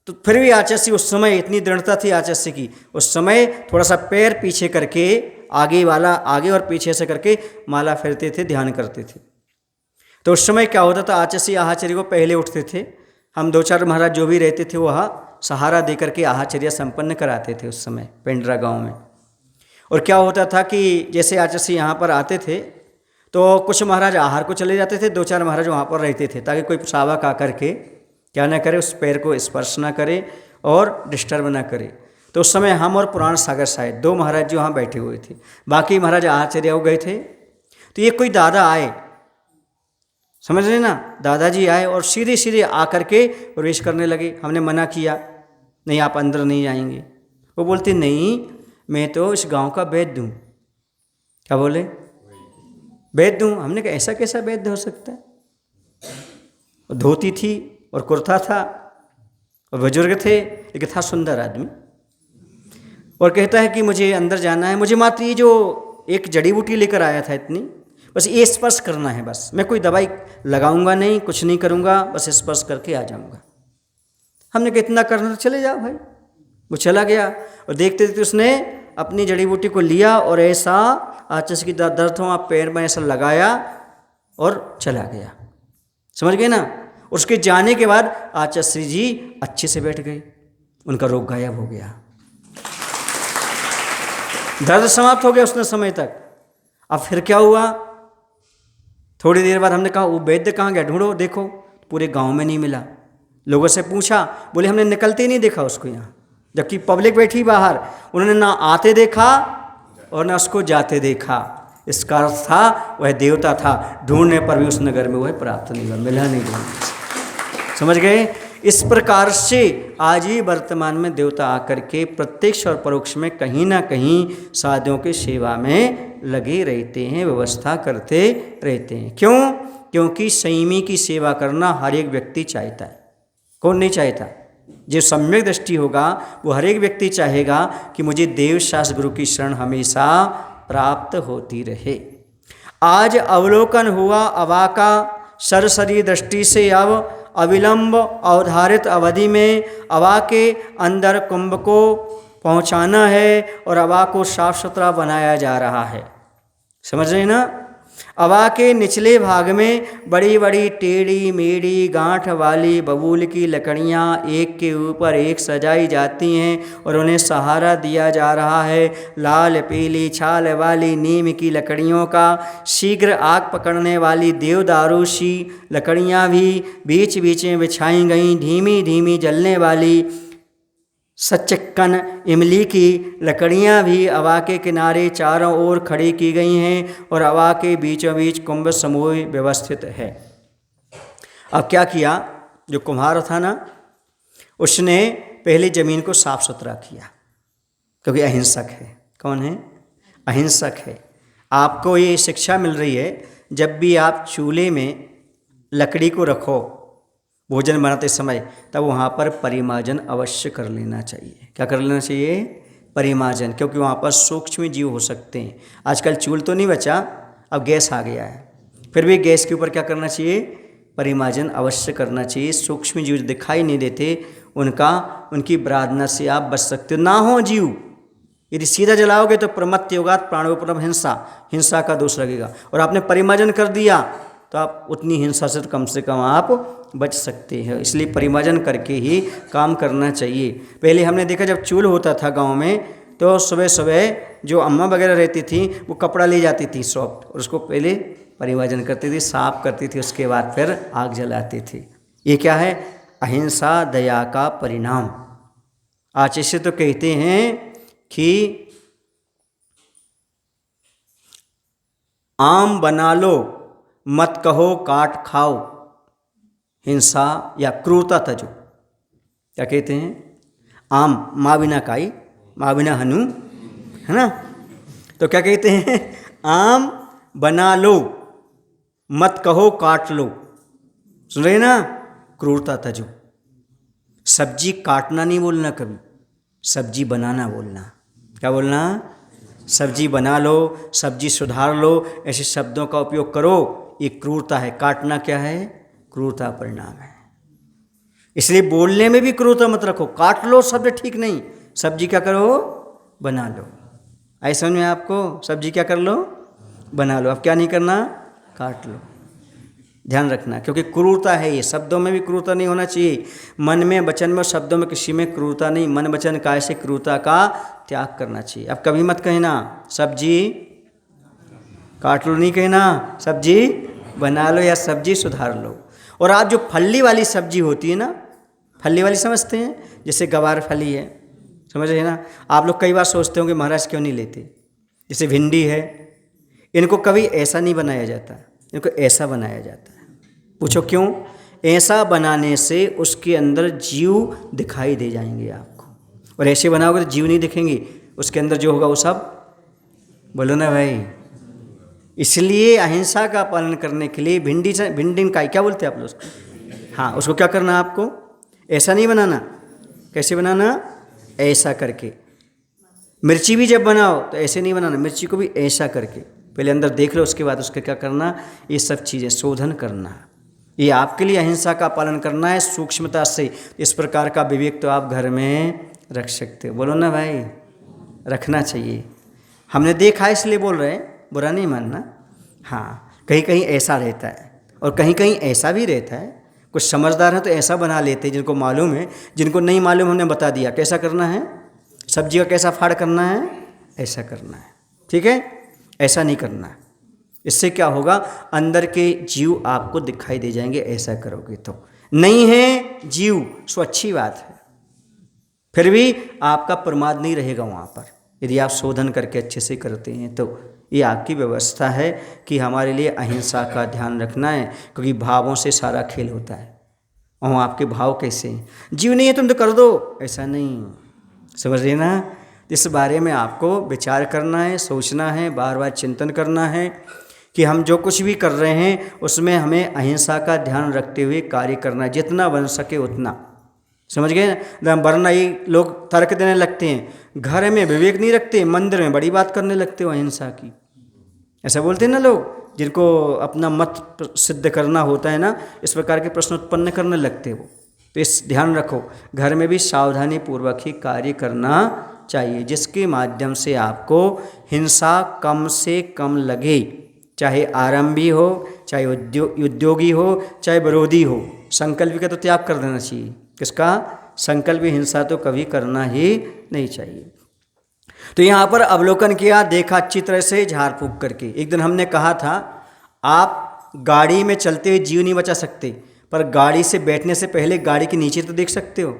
तो फिर भी आचस्य उस समय इतनी दृढ़ता थी आचस्य की, उस समय थोड़ा सा पैर पीछे करके आगे और पीछे से करके माला फेरते थे, ध्यान करते थे। तो उस समय क्या होता था, आचसी आहाचर्य को पहले उठते थे। हम 2-4 महाराज जो भी रहते थे वह सहारा दे करके आहाचर्य संपन्न कराते थे उस समय पेंड्रा गांव में। और क्या होता था कि जैसे आचसी यहाँ पर आते थे तो कुछ महाराज आहार को चले जाते थे, 2-4 महाराज वहाँ पर रहते थे ताकि कोई शावक आकर के क्या ना करे, उस पैर को स्पर्श ना करे और डिस्टर्ब ना करे। तो उस समय हम और पुराण सागर साहेब 2 महाराज जी वहाँ बैठे हुए थे, बाकी महाराज आचार्य हो गए थे। तो ये कोई दादा आए, समझ रहे ना, दादाजी आए और सीधे सीधे आकर के प्रवेश करने लगे। हमने मना किया, नहीं आप अंदर नहीं जाएंगे। वो बोलते नहीं मैं तो इस गांव का वैद्य हूँ। क्या बोले? वैद्य हूँ। हमने कहा ऐसा कैसा वैद्य हो सकता है? धोती थी और कुर्ता था और बुजुर्ग थे, लेकिन था सुंदर आदमी। और कहता है कि मुझे अंदर जाना है, मुझे मात्र ये जो एक जड़ी बूटी लेकर आया था इतनी, बस ये स्पर्श करना है, बस मैं कोई दवाई लगाऊंगा नहीं, कुछ नहीं करूंगा, बस स्पर्श करके आ जाऊंगा। हमने कहा इतना करना तो चले जाओ भाई। वो चला गया और देखते देखते उसने अपनी जड़ी बूटी को लिया और ऐसा आचस की दर्द हो पैर में ऐसा लगाया और चला गया। समझ गए ना? उसके जाने के बाद आचार्य जी अच्छे से बैठ गए, उनका रोग गायब हो गया, दर्द समाप्त हो गया उसने समय तक। अब फिर क्या हुआ, थोड़ी देर बाद हमने कहा वो वैद्य कहाँ गया, ढूंढो देखो। पूरे गांव में नहीं मिला। लोगों से पूछा, बोले हमने निकलते ही नहीं देखा उसको यहाँ, जबकि पब्लिक बैठी बाहर। उन्होंने ना आते देखा और ना उसको जाते देखा। इसका अर्थ था वह देवता था, ढूंढने पर भी उस नगर में वह प्राप्त नहीं हुआ, मिला नहीं ढूंढने से। समझ गए? इस प्रकार से आज ही वर्तमान में देवता आकर के प्रत्यक्ष और परोक्ष में कहीं ना कहीं साधुओं की सेवा में लगे रहते हैं, व्यवस्था करते रहते हैं। क्यों? क्योंकि संयमी की सेवा करना हर एक व्यक्ति चाहता है। कौन नहीं चाहता? जो सम्यक दृष्टि होगा वो हर एक व्यक्ति चाहेगा कि मुझे देव शास्त्र गुरु की शरण हमेशा प्राप्त होती रहे। आज अवलोकन हुआ अवा का सरसरी दृष्टि से। अब अविलंब अवधारित अवधि में अवा के अंदर कुंभ को पहुंचाना है और अवा को साफ सुथरा बनाया जा रहा है। समझ रहे ना? अवा के निचले भाग में बड़ी बड़ी टेढ़ी मेढ़ी गांठ वाली बबूल की लकड़ियां एक के ऊपर एक सजाई जाती हैं और उन्हें सहारा दिया जा रहा है। लाल पीली छाल वाली नीम की लकड़ियों का शीघ्र आग पकड़ने वाली देवदारू सी लकड़ियां भी बीच बीच में बिछाई गईं। धीमी धीमी जलने वाली सचक्कन इमली की लकड़ियां भी अवा के किनारे चारों ओर खड़ी की गई हैं और अवा के बीचों बीच कुंभ समूह व्यवस्थित है। अब क्या किया, जो कुम्हार था ना, उसने पहले ज़मीन को साफ सुथरा किया, क्योंकि अहिंसक है। कौन है? अहिंसक है। आपको ये शिक्षा मिल रही है, जब भी आप चूल्हे में लकड़ी को रखो भोजन बनाते समय, तब वहाँ पर परिमार्जन अवश्य कर लेना चाहिए। क्या कर लेना चाहिए? परिमार्जन, क्योंकि वहाँ पर सूक्ष्म जीव हो सकते हैं। आजकल चूल्हा तो नहीं बचा, अब गैस आ गया है, फिर भी गैस के ऊपर क्या करना चाहिए? परिमार्जन अवश्य करना चाहिए। सूक्ष्म जीव दिखाई नहीं देते, उनकी बराधना से आप बच सकते हो। ना हो जीव, यदि सीधा जलाओगे तो प्रमत्त योगात प्राणोपरम हिंसा का दोष लगेगा, और आपने परिमार्जन कर दिया तो आप उतनी हिंसा से कम आप बच सकते हैं। इसलिए परिमार्जन करके ही काम करना चाहिए। पहले हमने देखा जब चूल्हा होता था गांव में, तो सुबह सुबह जो अम्मा वगैरह रहती थी वो कपड़ा ले जाती थी सॉफ्ट, और उसको पहले परिमार्जन करती थी, साफ करती थी, उसके बाद फिर आग जलाती थी। ये क्या है? अहिंसा दया का परिणाम। आचार्य तो कहते हैं कि आम बना लो मत कहो काट खाओ। हिंसा या क्रूरता तजो। क्या कहते हैं? आम माँ बिना काई माँ बिना हनु, है ना? तो क्या कहते हैं? आम बना लो मत कहो काट लो। सुन रहे ना? क्रूरता तजो। सब्जी काटना नहीं बोलना, कभी सब्जी बनाना बोलना। क्या बोलना? सब्जी बना लो, सब्जी सुधार लो, ऐसे शब्दों का उपयोग करो। ये क्रूरता है। काटना क्या है? क्रूरता परिणाम है। इसलिए बोलने में भी क्रूरता मत रखो। काट लो शब्द ठीक नहीं, सब्जी क्या करो? बना लो। आई समझ में आपको? सब्जी क्या कर लो, बना लो। अब क्या नहीं करना, काट लो। ध्यान रखना, क्योंकि क्रूरता है ये। शब्दों में भी क्रूरता नहीं होना चाहिए, मन में, वचन में और शब्दों में किसी में क्रूरता नहीं। मन वचन काय से क्रूरता का त्याग करना चाहिए। अब कभी मत कहना सब्जी काट लो, नहीं कहना सब्जी बना लो या सब्जी सुधार लो। और आप जो फली वाली सब्जी होती है ना, फली वाली समझते हैं, जैसे गवार फली है, समझ रहे हैं ना? आप लोग कई बार सोचते होंगे महाराज क्यों नहीं लेते। जैसे भिंडी है, इनको कभी ऐसा नहीं बनाया जाता, इनको ऐसा बनाया जाता है। पूछो क्यों? ऐसा बनाने से उसके अंदर जीव दिखाई दे जाएंगे आपको, और ऐसे बनाओगे तो जीव नहीं दिखेंगे, उसके अंदर जो होगा वो सब, बोलो ना भाई। इसलिए अहिंसा का पालन करने के लिए भिंडी का क्या बोलते हैं आप लोग उसको? हाँ, उसको क्या करना आपको? ऐसा नहीं बनाना। कैसे बनाना? ऐसा करके। मिर्ची भी जब बनाओ तो ऐसे नहीं बनाना, मिर्ची को भी ऐसा करके पहले अंदर देख लो, उसके बाद उसका क्या करना, ये सब चीज़ें शोधन करना। ये आपके लिए अहिंसा का पालन करना है सूक्ष्मता से। इस प्रकार का विवेक तो आप घर में रख सकते हो, बोलो ना भाई, रखना चाहिए। हमने देखा है इसलिए बोल रहे हैं, बुरा नहीं मानना। हाँ, कहीं कहीं ऐसा रहता है और कहीं कहीं ऐसा भी रहता है। कुछ समझदार हैं तो ऐसा बना लेते हैं, जिनको मालूम है। जिनको नहीं मालूम हमने बता दिया कैसा करना है, सब्जी का कैसा फाड़ करना है, ऐसा करना है, ठीक है? ऐसा नहीं करना है। इससे क्या होगा, अंदर के जीव आपको दिखाई दे जाएंगे ऐसा करोगे तो। नहीं है जीव सो अच्छी बात है, फिर भी आपका प्रमाद नहीं रहेगा वहाँ पर, यदि आप शोधन करके अच्छे से करते हैं तो। ये आपकी व्यवस्था है कि हमारे लिए अहिंसा का ध्यान रखना है, क्योंकि भावों से सारा खेल होता है। और आपके भाव कैसे हैं, जीव नहीं है तुम तो कर दो, ऐसा नहीं, समझ रहे ना? इस बारे में आपको विचार करना है, सोचना है, बार बार चिंतन करना है कि हम जो कुछ भी कर रहे हैं उसमें हमें अहिंसा का ध्यान रखते हुए कार्य करना है, जितना बन सके उतना। समझ गए? वरना ये लोग तर्क देने लगते हैं, घर में विवेक नहीं रखते, मंदिर में बड़ी बात करने लगते हो अहिंसा की। ऐसा बोलते हैं ना लोग, जिनको अपना मत सिद्ध करना होता है ना, इस प्रकार के प्रश्न उत्पन्न करने लगते हो। तो इस ध्यान रखो, घर में भी सावधानी पूर्वक ही कार्य करना चाहिए, जिसके माध्यम से आपको हिंसा कम से कम लगे। चाहे आरंभी हो, चाहे उद्योगी हो, चाहे विरोधी हो। संकल्प का तो त्याग कर देना चाहिए। किसका? संकल्प हिंसा तो कभी करना ही नहीं चाहिए। तो यहाँ पर अवलोकन किया, देखा अच्छी तरह से झाड़ फूक करके। एक दिन हमने कहा था, आप गाड़ी में चलते हुए जीव नहीं बचा सकते, पर गाड़ी से बैठने से पहले गाड़ी के नीचे तो देख सकते हो।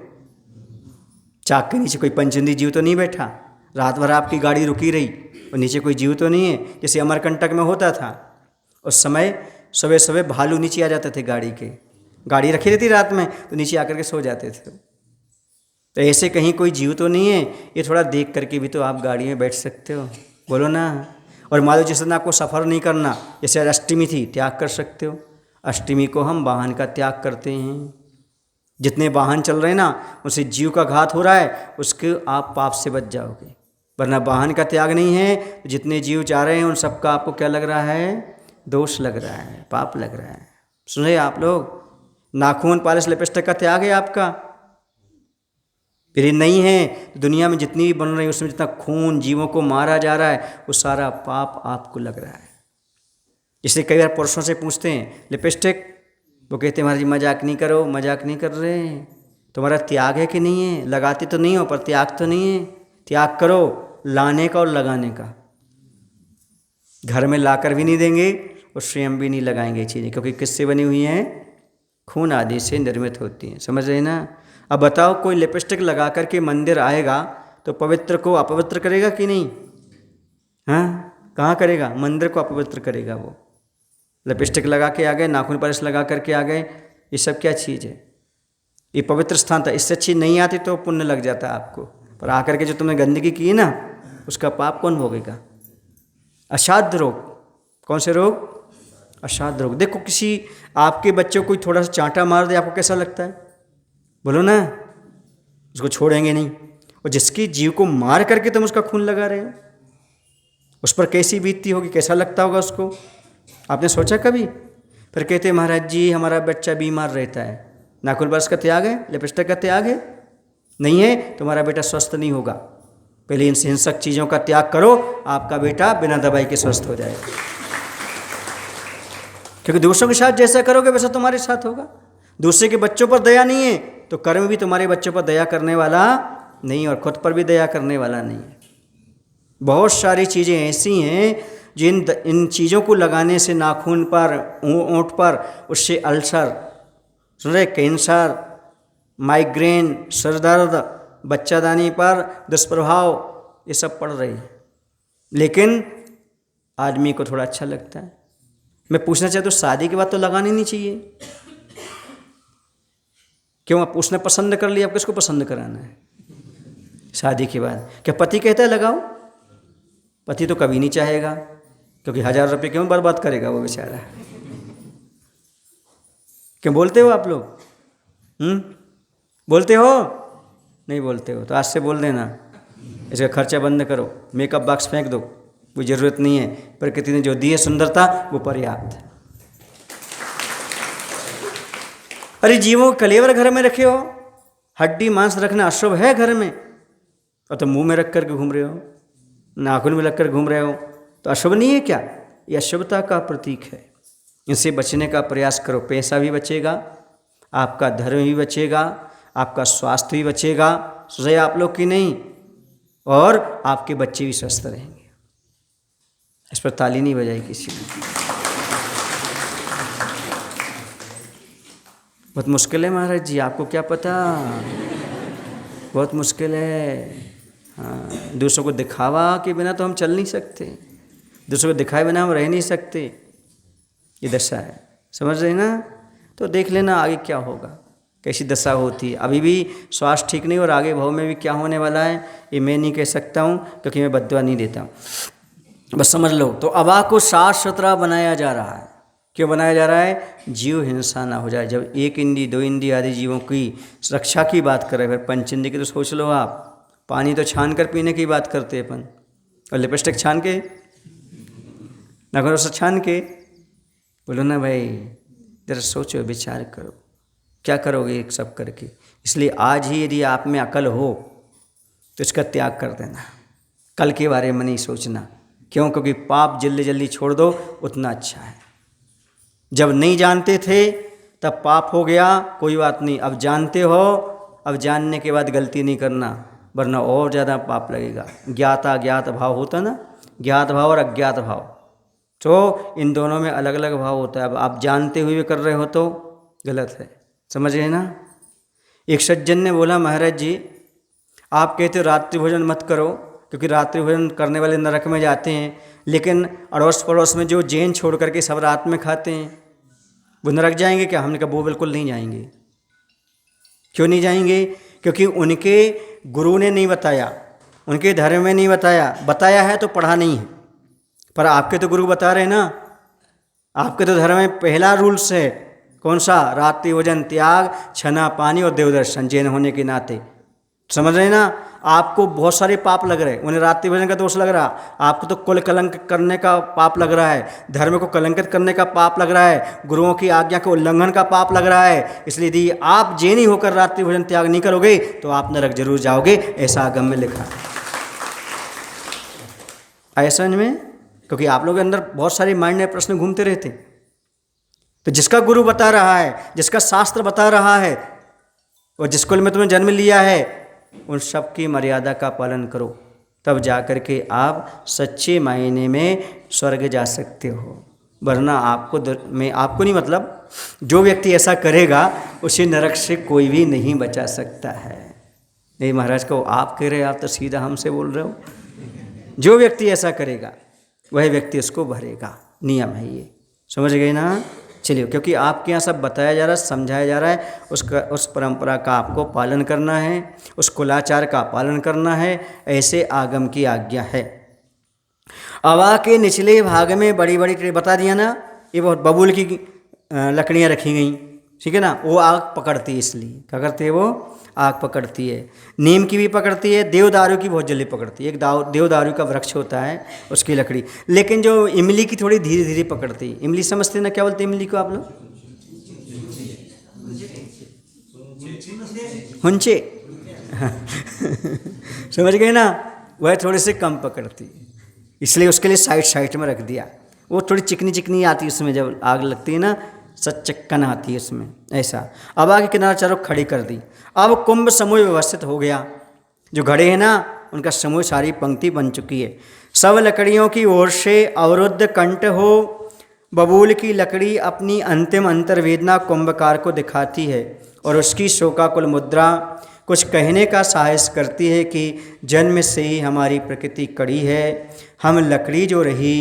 चाक के नीचे कोई पंचंदी जीव तो नहीं बैठा, रात भर आपकी गाड़ी रुकी रही और नीचे कोई जीव तो नहीं है, जैसे अमरकंटक में होता था। उस समय सुबह सुबह भालू नीचे आ जाते थे गाड़ी के, गाड़ी रखी रहती रात में तो नीचे आकर के सो जाते थे। तो ऐसे कहीं कोई जीव तो नहीं है, ये थोड़ा देख करके भी तो आप गाड़ी में बैठ सकते हो, बोलो ना। और मान लो जिस दिन आपको सफ़र नहीं करना, जैसे आज अष्टमी थी, त्याग कर सकते हो। अष्टमी को हम वाहन का त्याग करते हैं। जितने वाहन चल रहे हैं ना, उनसे जीव का घात हो रहा है, उसके आप पाप से बच जाओगे। वरना वाहन का त्याग नहीं है तो जितने जीव जा रहे हैं उन सबका आपको क्या लग रहा है? दोष लग रहा है, पाप लग रहा है। सुने आप लोग, नाखून पालिश लिपस्टिक का त्याग है आपका, फिर ये नहीं है तो दुनिया में जितनी भी बन रही है उसमें जितना खून जीवों को मारा जा रहा है वो सारा पाप आपको लग रहा है। इसलिए कई बार पुरुषों से पूछते हैं लिपस्टिक, वो कहते हैं महाराज मजाक नहीं करो। मजाक नहीं कर रहे हैं, तुम्हारा त्याग है कि नहीं है? लगाते तो नहीं हो पर त्याग तो नहीं है। त्याग करो, लाने का और लगाने का। घर में लाकर भी नहीं देंगे और स्वयं भी नहीं लगाएंगे चीज़ें, क्योंकि किससे बनी हुई हैं? खून आदि से निर्मित होती हैं। समझ रहे ना? अब बताओ, कोई लिपस्टिक लगा करके मंदिर आएगा तो पवित्र को अपवित्र करेगा कि नहीं? हाँ, कहाँ करेगा? मंदिर को अपवित्र करेगा वो। लिपस्टिक लगा के आ गए, नाखून पालिश लगा करके आ गए, ये सब क्या चीज़ है? ये पवित्र स्थान था, इससे अच्छी नहीं आती तो पुण्य लग जाता है आपको, पर आकर के जो तुमने गंदगी की है ना, उसका पाप कौन भोगेगा? असाध्य रोग। कौन से रोग? असाध्य रोग। देखो, किसी आपके बच्चे को कोई थोड़ा सा चांटा मार दे, आपको कैसा लगता है? बोलो ना, उसको छोड़ेंगे नहीं। और जिसकी जीव को मार करके तुम उसका खून लगा रहे हो, उस पर कैसी बीतती होगी, कैसा लगता होगा उसको? आपने सोचा कभी? फिर कहते महाराज जी हमारा बच्चा बीमार रहता है, नाखून पालिश का त्याग है, लिपस्टिक का त्याग है, नहीं है तुम्हारा बेटा स्वस्थ नहीं होगा। पहले इन हिंसक चीज़ों का त्याग करो, आपका बेटा बिना दवाई के स्वस्थ हो जाएगा। क्योंकि दूसरों के साथ जैसा करोगे वैसा तुम्हारे साथ होगा। दूसरे के बच्चों पर दया नहीं है तो कर्म भी तुम्हारे बच्चों पर दया करने वाला नहीं, और खुद पर भी दया करने वाला नहीं है। बहुत सारी चीज़ें ऐसी हैं जिन इन चीज़ों को लगाने से नाखून पर, ओंठ पर, उससे अल्सर, सुन रहे, कैंसर, माइग्रेन, सर दर्द, बच्चादानी पर दुष्प्रभाव, ये सब पड़ रही है। लेकिन आदमी को थोड़ा अच्छा लगता है। मैं पूछना चाहता हूँ, शादी के बाद तो लगानी नहीं चाहिए, क्यों? आप उसने पसंद कर लिया, आप किसको पसंद कराना है? शादी के बाद क्या पति कहता है लगाओ? पति तो कभी नहीं चाहेगा, क्योंकि 1000 रुपये क्यों बर्बाद करेगा वो बेचारा। क्यों बोलते हो आप लोग? बोलते हो? नहीं बोलते हो तो आज से बोल देना, इसका खर्चा बंद करो, मेकअप बॉक्स फेंक दो, कोई ज़रूरत नहीं है। प्रकृति ने जो दी है सुंदरता वो पर्याप्त है। अरे जीवों कलेवर घर में रखे हो, हड्डी मांस रखना अशुभ है घर में, और तो मुंह में रख करके घूम रहे हो, नाखून में रख कर घूम रहे हो, तो अशुभ नहीं है क्या? यह अशुभता का प्रतीक है। इनसे बचने का प्रयास करो, पैसा भी बचेगा, आपका धर्म भी बचेगा, आपका स्वास्थ्य भी बचेगा, सोचे आप लोग की नहीं, और आपके बच्चे भी स्वस्थ रहेंगे। इस पर ताली नहीं बजाई किसी ने। बहुत मुश्किल है महाराज जी, आपको क्या पता, बहुत मुश्किल है। हाँ, दूसरों को दिखावा के बिना तो हम चल नहीं सकते, दूसरों को दिखाए बिना हम रह नहीं सकते। ये दशा है, समझ रहे ना? तो देख लेना आगे क्या होगा, कैसी दशा होती है। अभी भी स्वास्थ्य ठीक नहीं, और आगे भव में भी क्या होने वाला है ये मैं नहीं कह सकता हूँ, क्योंकि मैं बद्दुआ नहीं देता हूँ, बस समझ लो। तो अबा को साफ सुथरा बनाया जा रहा है। क्यों बनाया जा रहा है? जीव हिंसा ना हो जाए। जब 1 इंद्रिय 2 इंद्रिय आदि जीवों की रक्षा की बात करें, फिर पंच इंद्रिय की तो सोच लो आप। पानी तो छान कर पीने की बात करते हैं अपन, और लिपस्टिक छान के, नखरों से छान के। बोलो ना भाई, जरा सोचो, विचार करो, क्या करोगे एक सब करके। इसलिए आज ही यदि आप में अकल हो तो इसका त्याग कर देना, कल के बारे में नहीं सोचना। क्यों? क्योंकि पाप जल्दी जल्दी छोड़ दो उतना अच्छा है। जब नहीं जानते थे तब पाप हो गया, कोई बात नहीं, अब जानते हो, अब जानने के बाद गलती नहीं करना, वरना और ज़्यादा पाप लगेगा। ज्ञात अज्ञात भाव होता ना, ज्ञात भाव और अज्ञात भाव, तो इन दोनों में अलग अलग भाव होता है। अब आप जानते हुए भी कर रहे हो तो गलत है, समझ रहे ना? एक सज्जन ने बोला, महाराज जी आप कहते हो रात्रि भोजन मत करो, क्योंकि रात्रि भोजन करने वाले नरक में जाते हैं, लेकिन अड़ोस पड़ोस में जो जैन छोड़ करके सब रात में खाते हैं वो नरक जाएंगे क्या? हमने कहा वो बिल्कुल नहीं जाएंगे। क्यों नहीं जाएंगे? क्योंकि उनके गुरु ने नहीं बताया, उनके धर्म में नहीं बताया, बताया है तो पढ़ा नहीं है। पर आपके तो गुरु बता रहे हैं ना, आपके तो धर्म में पहला रूल्स है, कौन सा? रात्रि भोजन त्याग, छना पानी और देवदर्शन, जैन होने के नाते। समझ रहे ना? आपको बहुत सारे पाप लग रहे हैं, उन्हें रात्रि भोजन का दोष लग रहा, आपको तो कुल कलंक करने का पाप लग रहा है, धर्म को कलंकित करने का पाप लग रहा है, गुरुओं की आज्ञा के उल्लंघन का पाप लग रहा है। इसलिए यदि आप जैनी होकर रात्रि भोजन त्याग नहीं करोगे तो आप नरक जरूर जाओगे, ऐसा आगम में लिखा है। आया समझ में? क्योंकि आप लोगों के अंदर बहुत सारे माइंड में प्रश्न घूमते रहते। तो जिसका गुरु बता रहा है, जिसका शास्त्र बता रहा है, और जिस कुल में तुमने जन्म लिया है, उन सब की मर्यादा का पालन करो, तब जाकर के आप सच्चे मायने में स्वर्ग जा सकते हो। वरना आपको नहीं, मतलब जो व्यक्ति ऐसा करेगा उसे नरक से कोई भी नहीं बचा सकता है। नहीं महाराज को आप कह रहे, आप तो सीधा हमसे बोल रहे हो। जो व्यक्ति ऐसा करेगा वह व्यक्ति उसको भरेगा, नियम है ये, समझ गए ना? चलिए, क्योंकि आपके यहाँ सब बताया जा रहा है, समझाया जा रहा है, उस परंपरा का आपको पालन करना है, उस कुलाचार का पालन करना है, ऐसे आगम की आज्ञा है। अवा के निचले भाग में बड़ी बड़ी बता दिया ना, ये बहुत बबूल की लकड़ियाँ रखी गई, ठीक है ना? वो आग पकड़ती है, इसलिए क्या करती है? वो आग पकड़ती है। नीम की भी पकड़ती है, देवदारू की बहुत जल्दी पकड़ती है। एक देवदारू का वृक्ष होता है, उसकी लकड़ी। लेकिन जो इमली की थोड़ी धीरे धीरे पकड़ती है। इमली समझते ना, क्या बोलते हैं इमली को आप लोग? हुंचे समझ गए ना? वह थोड़ी सी कम पकड़ती है, इसलिए उसके लिए साइड साइड में रख दिया। वो थोड़ी चिकनी चिकनी आती है उसमें, जब आग लगती है ना चक्कन आती है उसमें, ऐसा। अब आगे किनारा चारों खड़ी कर दी। अब कुंभ समूह व्यवस्थित हो गया, जो घड़े हैं ना उनका समूह सारी पंक्ति बन चुकी है। सब लकड़ियों की ओर से अवरुद्ध कंठ हो। बबूल की लकड़ी अपनी अंतिम अंतर्वेदना कुंभकार को दिखाती है और उसकी शोकाकुल मुद्रा कुछ कहने का साहस करती है कि जन्म से ही हमारी प्रकृति कड़ी है। हम लकड़ी जो रही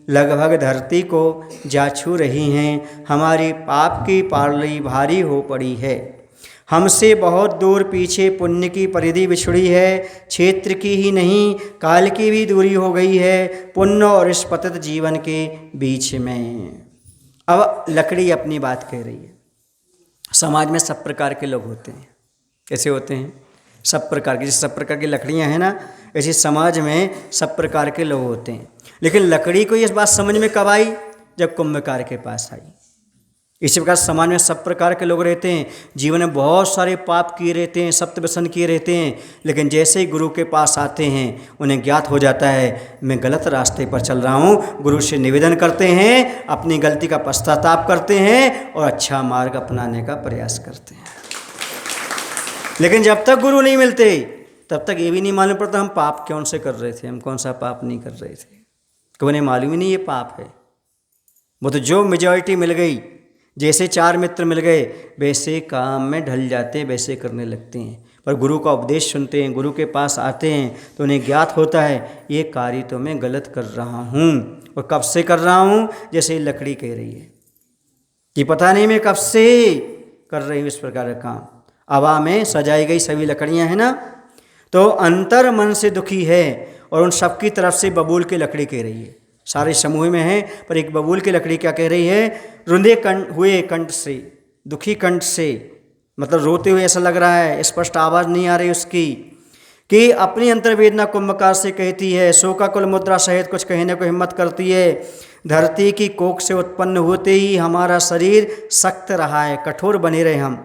लगभग धरती को जा छू रही हैं। हमारी पाप की पालड़ी भारी हो पड़ी है। हमसे बहुत दूर पीछे पुण्य की परिधि बिछड़ी है। क्षेत्र की ही नहीं काल की भी दूरी हो गई है पुण्य और इस पतित जीवन के बीच में। अब लकड़ी अपनी बात कह रही है। समाज में सब प्रकार के लोग होते हैं। कैसे होते हैं? सब प्रकार की, जैसे सब प्रकार की लकड़ियाँ हैं ना, ऐसे समाज में सब प्रकार के लोग होते हैं। लेकिन लकड़ी को ये बात समझ में कब आई? जब कुंभकार के पास आई। इसी प्रकार समाज में सब प्रकार के लोग रहते हैं, जीवन में बहुत सारे पाप किए रहते हैं, सप्त व्यसन किए रहते हैं, लेकिन जैसे ही गुरु के पास आते हैं उन्हें ज्ञात हो जाता है मैं गलत रास्ते पर चल रहा हूँ। गुरु से निवेदन करते हैं, अपनी गलती का पश्चाताप करते हैं और अच्छा मार्ग अपनाने का प्रयास करते हैं। लेकिन जब तक गुरु नहीं मिलते तब तक ये भी नहीं मालूम पड़ता हम पाप कौन से कर रहे थे, हम कौन सा पाप नहीं कर रहे थे। कि उन्हें मालूम ही नहीं ये पाप है। वो तो जो मेजॉरिटी मिल गई, जैसे चार मित्र मिल गए वैसे काम में ढल जाते हैं, वैसे करने लगते हैं। पर गुरु का उपदेश सुनते हैं, गुरु के पास आते हैं तो उन्हें ज्ञात होता है ये कार्य तो मैं गलत कर रहा हूँ। और कब से कर रहा हूँ? जैसे लकड़ी कह रही है कि पता नहीं मैं कब से कर रही हूँ इस प्रकार का काम। हवा में सजाई गई सभी लकड़ियाँ हैं ना, तो अंतर मन से दुखी है और उन सब की तरफ से बबूल की लकड़ी कह रही है। सारे समूह में है पर एक बबूल की लकड़ी क्या कह रही है? रुंधे हुए कंठ से, दुखी कंठ से, मतलब रोते हुए ऐसा लग रहा है, स्पष्ट आवाज़ नहीं आ रही उसकी, कि अपनी अंतर्वेदना कुंभकार से कहती है। शोकाकुल मुद्रा सहित कुछ कहने को हिम्मत करती है। धरती की कोख से उत्पन्न होते ही हमारा शरीर सख्त रहा है, कठोर बने रहे हम।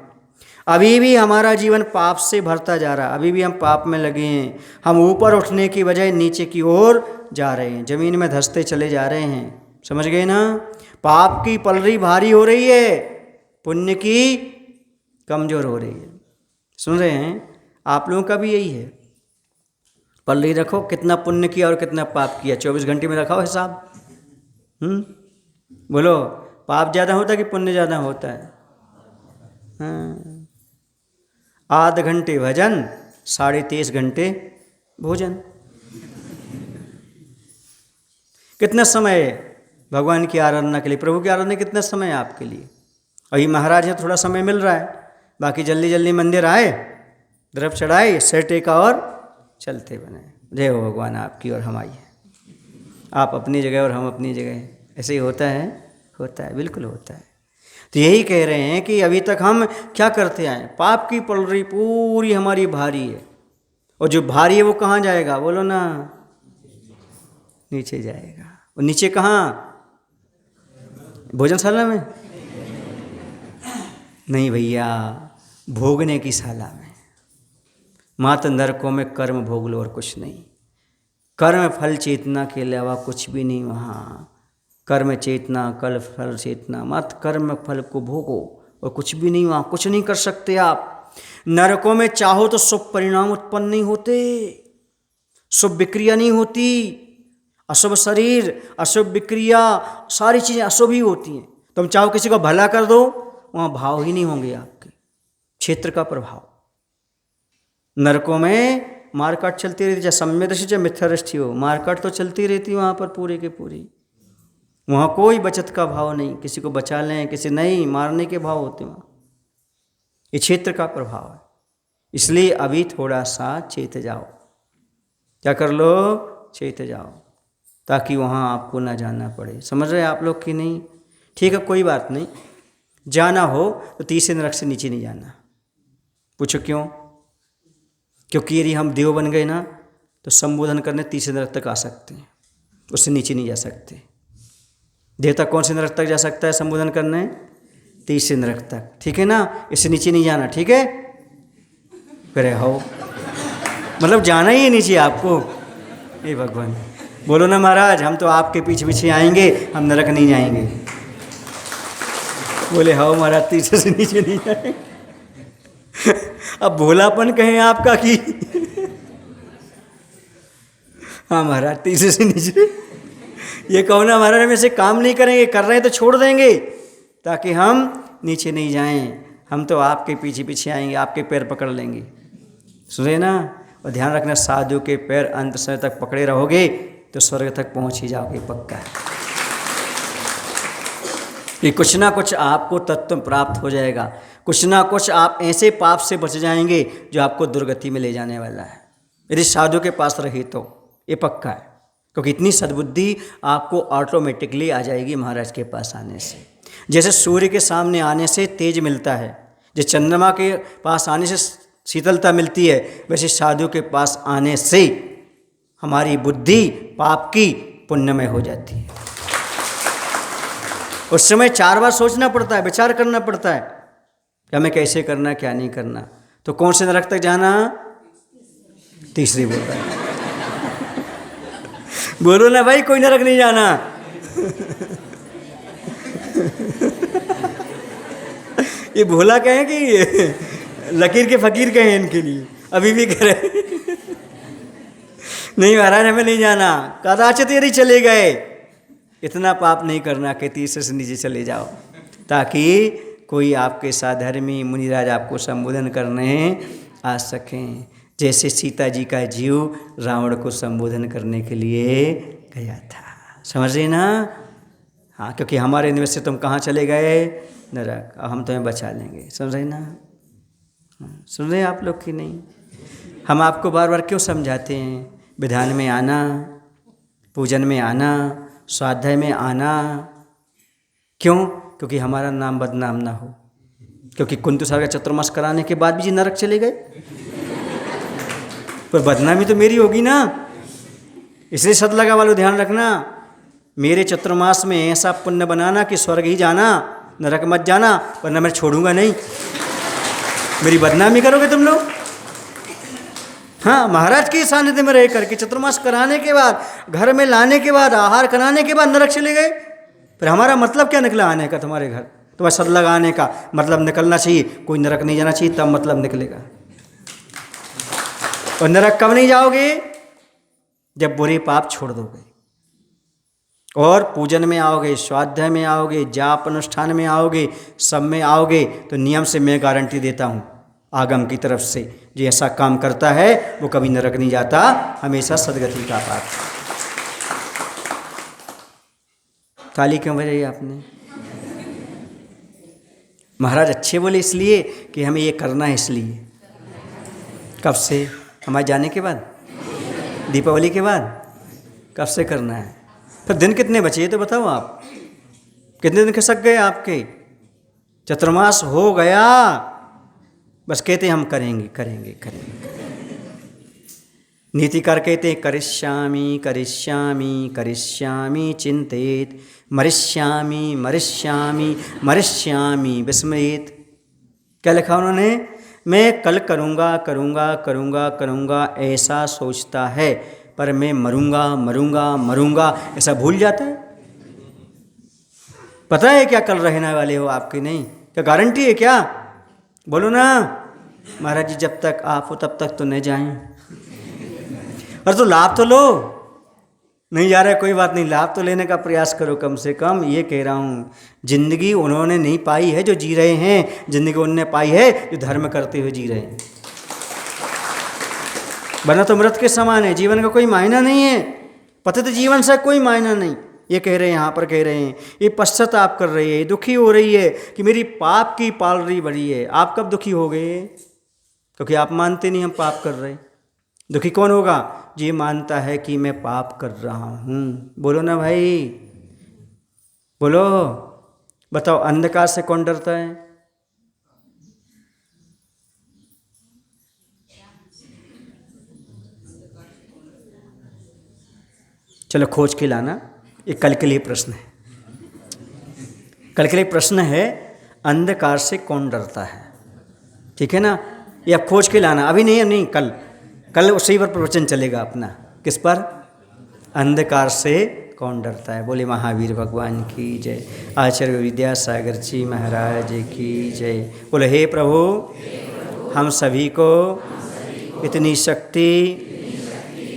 अभी भी हमारा जीवन पाप से भरता जा रहा है, अभी भी हम पाप में लगे हैं। हम ऊपर उठने की बजाय नीचे की ओर जा रहे हैं, जमीन में धंसते चले जा रहे हैं। समझ गए ना? पाप की पलड़ी भारी हो रही है, पुण्य की कमजोर हो रही है। सुन रहे हैं? आप लोगों का भी यही है। पलड़ी रखो, कितना पुण्य किया और कितना पाप किया, 24 घंटे में रखाओ हिसाब। बोलो, पाप ज़्यादा होता है कि पुण्य ज़्यादा होता है? हाँ। आध घंटे भजन, 23.5 घंटे भोजन। कितना समय है भगवान की आराधना के लिए, प्रभु की आराधना कितना समय है आपके लिए? अभी महाराज हैं, थोड़ा समय मिल रहा है, बाकी जल्दी जल्दी मंदिर आए, द्रव चढ़ाए, सिर टेका और चलते बने। जय हो भगवान आपकी और हमारी है। आप अपनी जगह और हम अपनी जगह। ऐसे ही होता है? होता है, बिल्कुल होता है। तो यही कह रहे हैं कि अभी तक हम क्या करते आए? पाप की पलड़ी पूरी हमारी भारी है, और जो भारी है वो कहाँ जाएगा? बोलो ना, नीचे जाएगा। और नीचे कहाँ? भोजनशाला में? नहीं भैया, भोगने की शाला में। मात्र नरकों में कर्म भोग लो और कुछ नहीं। कर्म फल चेतना के अलावा कुछ भी नहीं वहाँ। कर्म चेतना, कल फल चेतना, मत कर्म फल को भोगो और कुछ भी नहीं वहाँ, कुछ नहीं कर सकते आप। नरकों में चाहो तो शुभ परिणाम उत्पन्न नहीं होते, शुभ विक्रिया नहीं होती, अशुभ शरीर, अशुभ विक्रिया, सारी चीज़ें अशुभ ही होती हैं। तुम चाहो किसी को भला कर दो, वहाँ भाव ही नहीं होंगे आपके, क्षेत्र का प्रभाव। नरकों में मारकाट चलती रहती, चाहे सम्य दृष्टि चाहे मिथ्या दृष्टि हो, मारकाट तो चलती रहती वहाँ पर पूरी के पूरी। वहाँ कोई बचत का भाव नहीं, किसी को बचा लें किसी नहीं, मारने के भाव होते वहाँ। ये क्षेत्र का प्रभाव है। इसलिए अभी थोड़ा सा चेत जाओ। क्या कर लो? चेत जाओ, ताकि वहाँ आपको ना जाना पड़े। समझ रहे आप लोग कि नहीं? ठीक है, कोई बात नहीं। जाना हो तो 30 नरक से नीचे नहीं जाना। पूछो क्यों? क्योंकि यदि हम देव बन गए ना तो संबोधन करने 30 नरक तक आ सकते हैं, उससे नीचे नहीं जा सकते। देवता कौन से नरक तक जा सकता है संबोधन करने? 30 नरक तक, ठीक है ना? इससे नीचे नहीं जाना, ठीक है? करे हो मतलब जाना ही है नीचे आपको, हे भगवान, बोलो ना महाराज, हम तो आपके पीछे पीछे आएंगे, हम नरक नहीं जाएंगे। बोले हाँ महाराज, तीसरे से नीचे नहीं जाएंगे। अब भोलापन कहें आपका कि हाँ महाराज तीसरे से नीचे, ये कहो ना महाराज हम ऐसे काम नहीं करेंगे, कर रहे हैं तो छोड़ देंगे ताकि हम नीचे नहीं जाएं, हम तो आपके पीछे पीछे आएंगे, आपके पैर पकड़ लेंगे। सुने ना, और ध्यान रखना, साधु के पैर अंत समय तक पकड़े रहोगे तो स्वर्ग तक पहुंच ही जाओगे, पक्का है। कि कुछ ना कुछ आपको तत्व प्राप्त हो जाएगा, कुछ ना कुछ आप ऐसे पाप से बच जाएंगे जो आपको दुर्गति में ले जाने वाला है, यदि साधु के पास रही तो, ये पक्का है। क्योंकि इतनी सद्बुद्धि आपको ऑटोमेटिकली आ जाएगी महाराज के पास आने से। जैसे सूर्य के सामने आने से तेज मिलता है, जैसे चंद्रमा के पास आने से शीतलता मिलती है, वैसे साधु के पास आने से हमारी बुद्धि पाप की पुण्यमय हो जाती है। उस समय 4 बार सोचना पड़ता है, विचार करना पड़ता है कि हमें कैसे करना, क्या नहीं करना। तो कौन से नरक तक जाना? तीसरी बोल रहा है। बोलो ना भाई, कोई नरक नहीं जाना। ये भोला कहें कि लकीर के फकीर कहें इनके लिए, अभी भी कह रहे नहीं महाराज हमें नहीं जाना, कदाचित यदि चले गए, इतना पाप नहीं करना कि तीसरे से नीचे चले जाओ, ताकि कोई आपके साधर्मी मुनिराज आपको संबोधन करने आ सकें। जैसे सीता जी का जीव रावण को संबोधन करने के लिए गया था, समझ रहे ना? हाँ, क्योंकि हमारे निवेश से तुम कहाँ चले गए? नरक, अब हम तुम्हें बचा लेंगे, समझ रहे ना? सुन रहे आप लोग कि नहीं? हम आपको बार बार क्यों समझाते हैं? विधान में आना, पूजन में आना, स्वाध्याय में आना, क्यों? क्योंकि हमारा नाम बदनाम ना हो। क्योंकि कुंतु सागर का चतुर्मास कराने के बाद भी जी नरक चले गए, पर बदनामी तो मेरी होगी ना। इसलिए सद लगा वालों ध्यान रखना, मेरे चतुर्मास में ऐसा पुण्य बनाना कि स्वर्ग ही जाना, नरक मत जाना, वरना मैं छोड़ूंगा नहीं। मेरी बदनामी करोगे तुम लोग। हाँ, महाराज के सानिध्य में रह करके चतुर्मास कराने के बाद, घर में लाने के बाद, आहार कराने के बाद नरक चले गए। फिर हमारा मतलब क्या निकला आने का तुम्हारे घर? तुम्हारे सद लगाने का मतलब निकलना चाहिए, कोई नरक नहीं जाना चाहिए, तब मतलब निकलेगा। और नरक कब नहीं जाओगे? जब बुरे पाप छोड़ दोगे और पूजन में आओगे, स्वाध्याय में आओगे, जाप अनुष्ठान में आओगे, सब में आओगे, तो नियम से मैं गारंटी देता हूँ आगम की तरफ से, जो ऐसा काम करता है वो कभी नरक नहीं जाता, हमेशा सदगति का पाप। ताली क्यों बजाई आपने? महाराज अच्छे बोले इसलिए कि हमें ये करना है, इसलिए। कब से? हमारे जाने के बाद, दीपावली के बाद? कब से करना है? फिर दिन कितने बचे ये तो बताओ आप, कितने दिन खिसक गए आपके? चतुर्मास हो गया, बस कहते हम करेंगे करेंगे करेंगे। नीतिकार कहते करिष्यामि करिष्यामि करिष्यामि चिंतेत, मरिष्यामि मरिष्यामि मरिष्यामि विस्मृत। क्या लिखा उन्होंने? मैं कल करूँगा करूँगा करूँगा करूँगा ऐसा सोचता है, पर मैं मरूँगा मरूँगा मरूँगा ऐसा भूल जाता है। पता है क्या कल रहने वाले हो आपके? नहीं, क्या गारंटी है क्या? बोलो ना। महाराज जी जब तक आप हो तब तक तो नहीं जाएं। और तो लाभ तो लो, नहीं जा रहा है कोई बात नहीं, लाभ तो लेने का प्रयास करो कम से कम। ये कह रहा हूँ, जिंदगी उन्होंने नहीं पाई है जो जी रहे हैं, जिंदगी उन्होंने पाई है जो धर्म करते हुए जी रहे हैं। वरना तो मृत के समान है, जीवन का कोई मायना नहीं है। पतित जीवन से कोई मायना नहीं। ये कह रहे हैं, यहाँ पर कह रहे हैं, ये पश्चाताप कर रही है, दुखी हो रही है कि मेरी पाप की पालरी बढ़ी है। आप कब दुखी हो गए? क्योंकि आप मानते नहीं हम पाप कर रहे। दुखी कौन होगा? ये मानता है कि मैं पाप कर रहा हूँ। बोलो ना भाई, बोलो। बताओ, अंधकार से कौन डरता है? चलो खोज के लाना, ये कल के लिए प्रश्न है। कल के लिए प्रश्न है, अंधकार से कौन डरता है? ठीक है ना? ये आप खोज के लाना, अभी नहीं, नहीं कल। कल उसी पर प्रवचन चलेगा अपना। किस पर? अंधकार से कौन डरता है। बोले महावीर भगवान की जय। आचार्य विद्यासागर जी महाराज की जय। बोले हे प्रभु, हम सभी को इतनी शक्ति,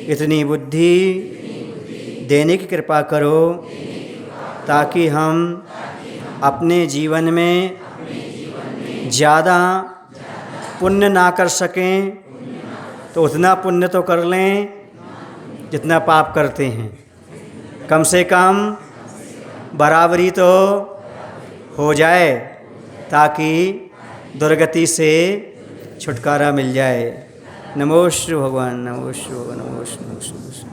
इतनी बुद्धि देने की कृपा करो ताकि हम अपने जीवन में ज़्यादा पुण्य ना कर सकें, तो उतना पुण्य तो कर लें जितना पाप करते हैं। कम से कम बराबरी तो हो जाए ताकि दुर्गति से छुटकारा मिल जाए। नमो श्री भगवान, नमो श्री भगवान, नमो श्री, नमो श्री, नमो श्री।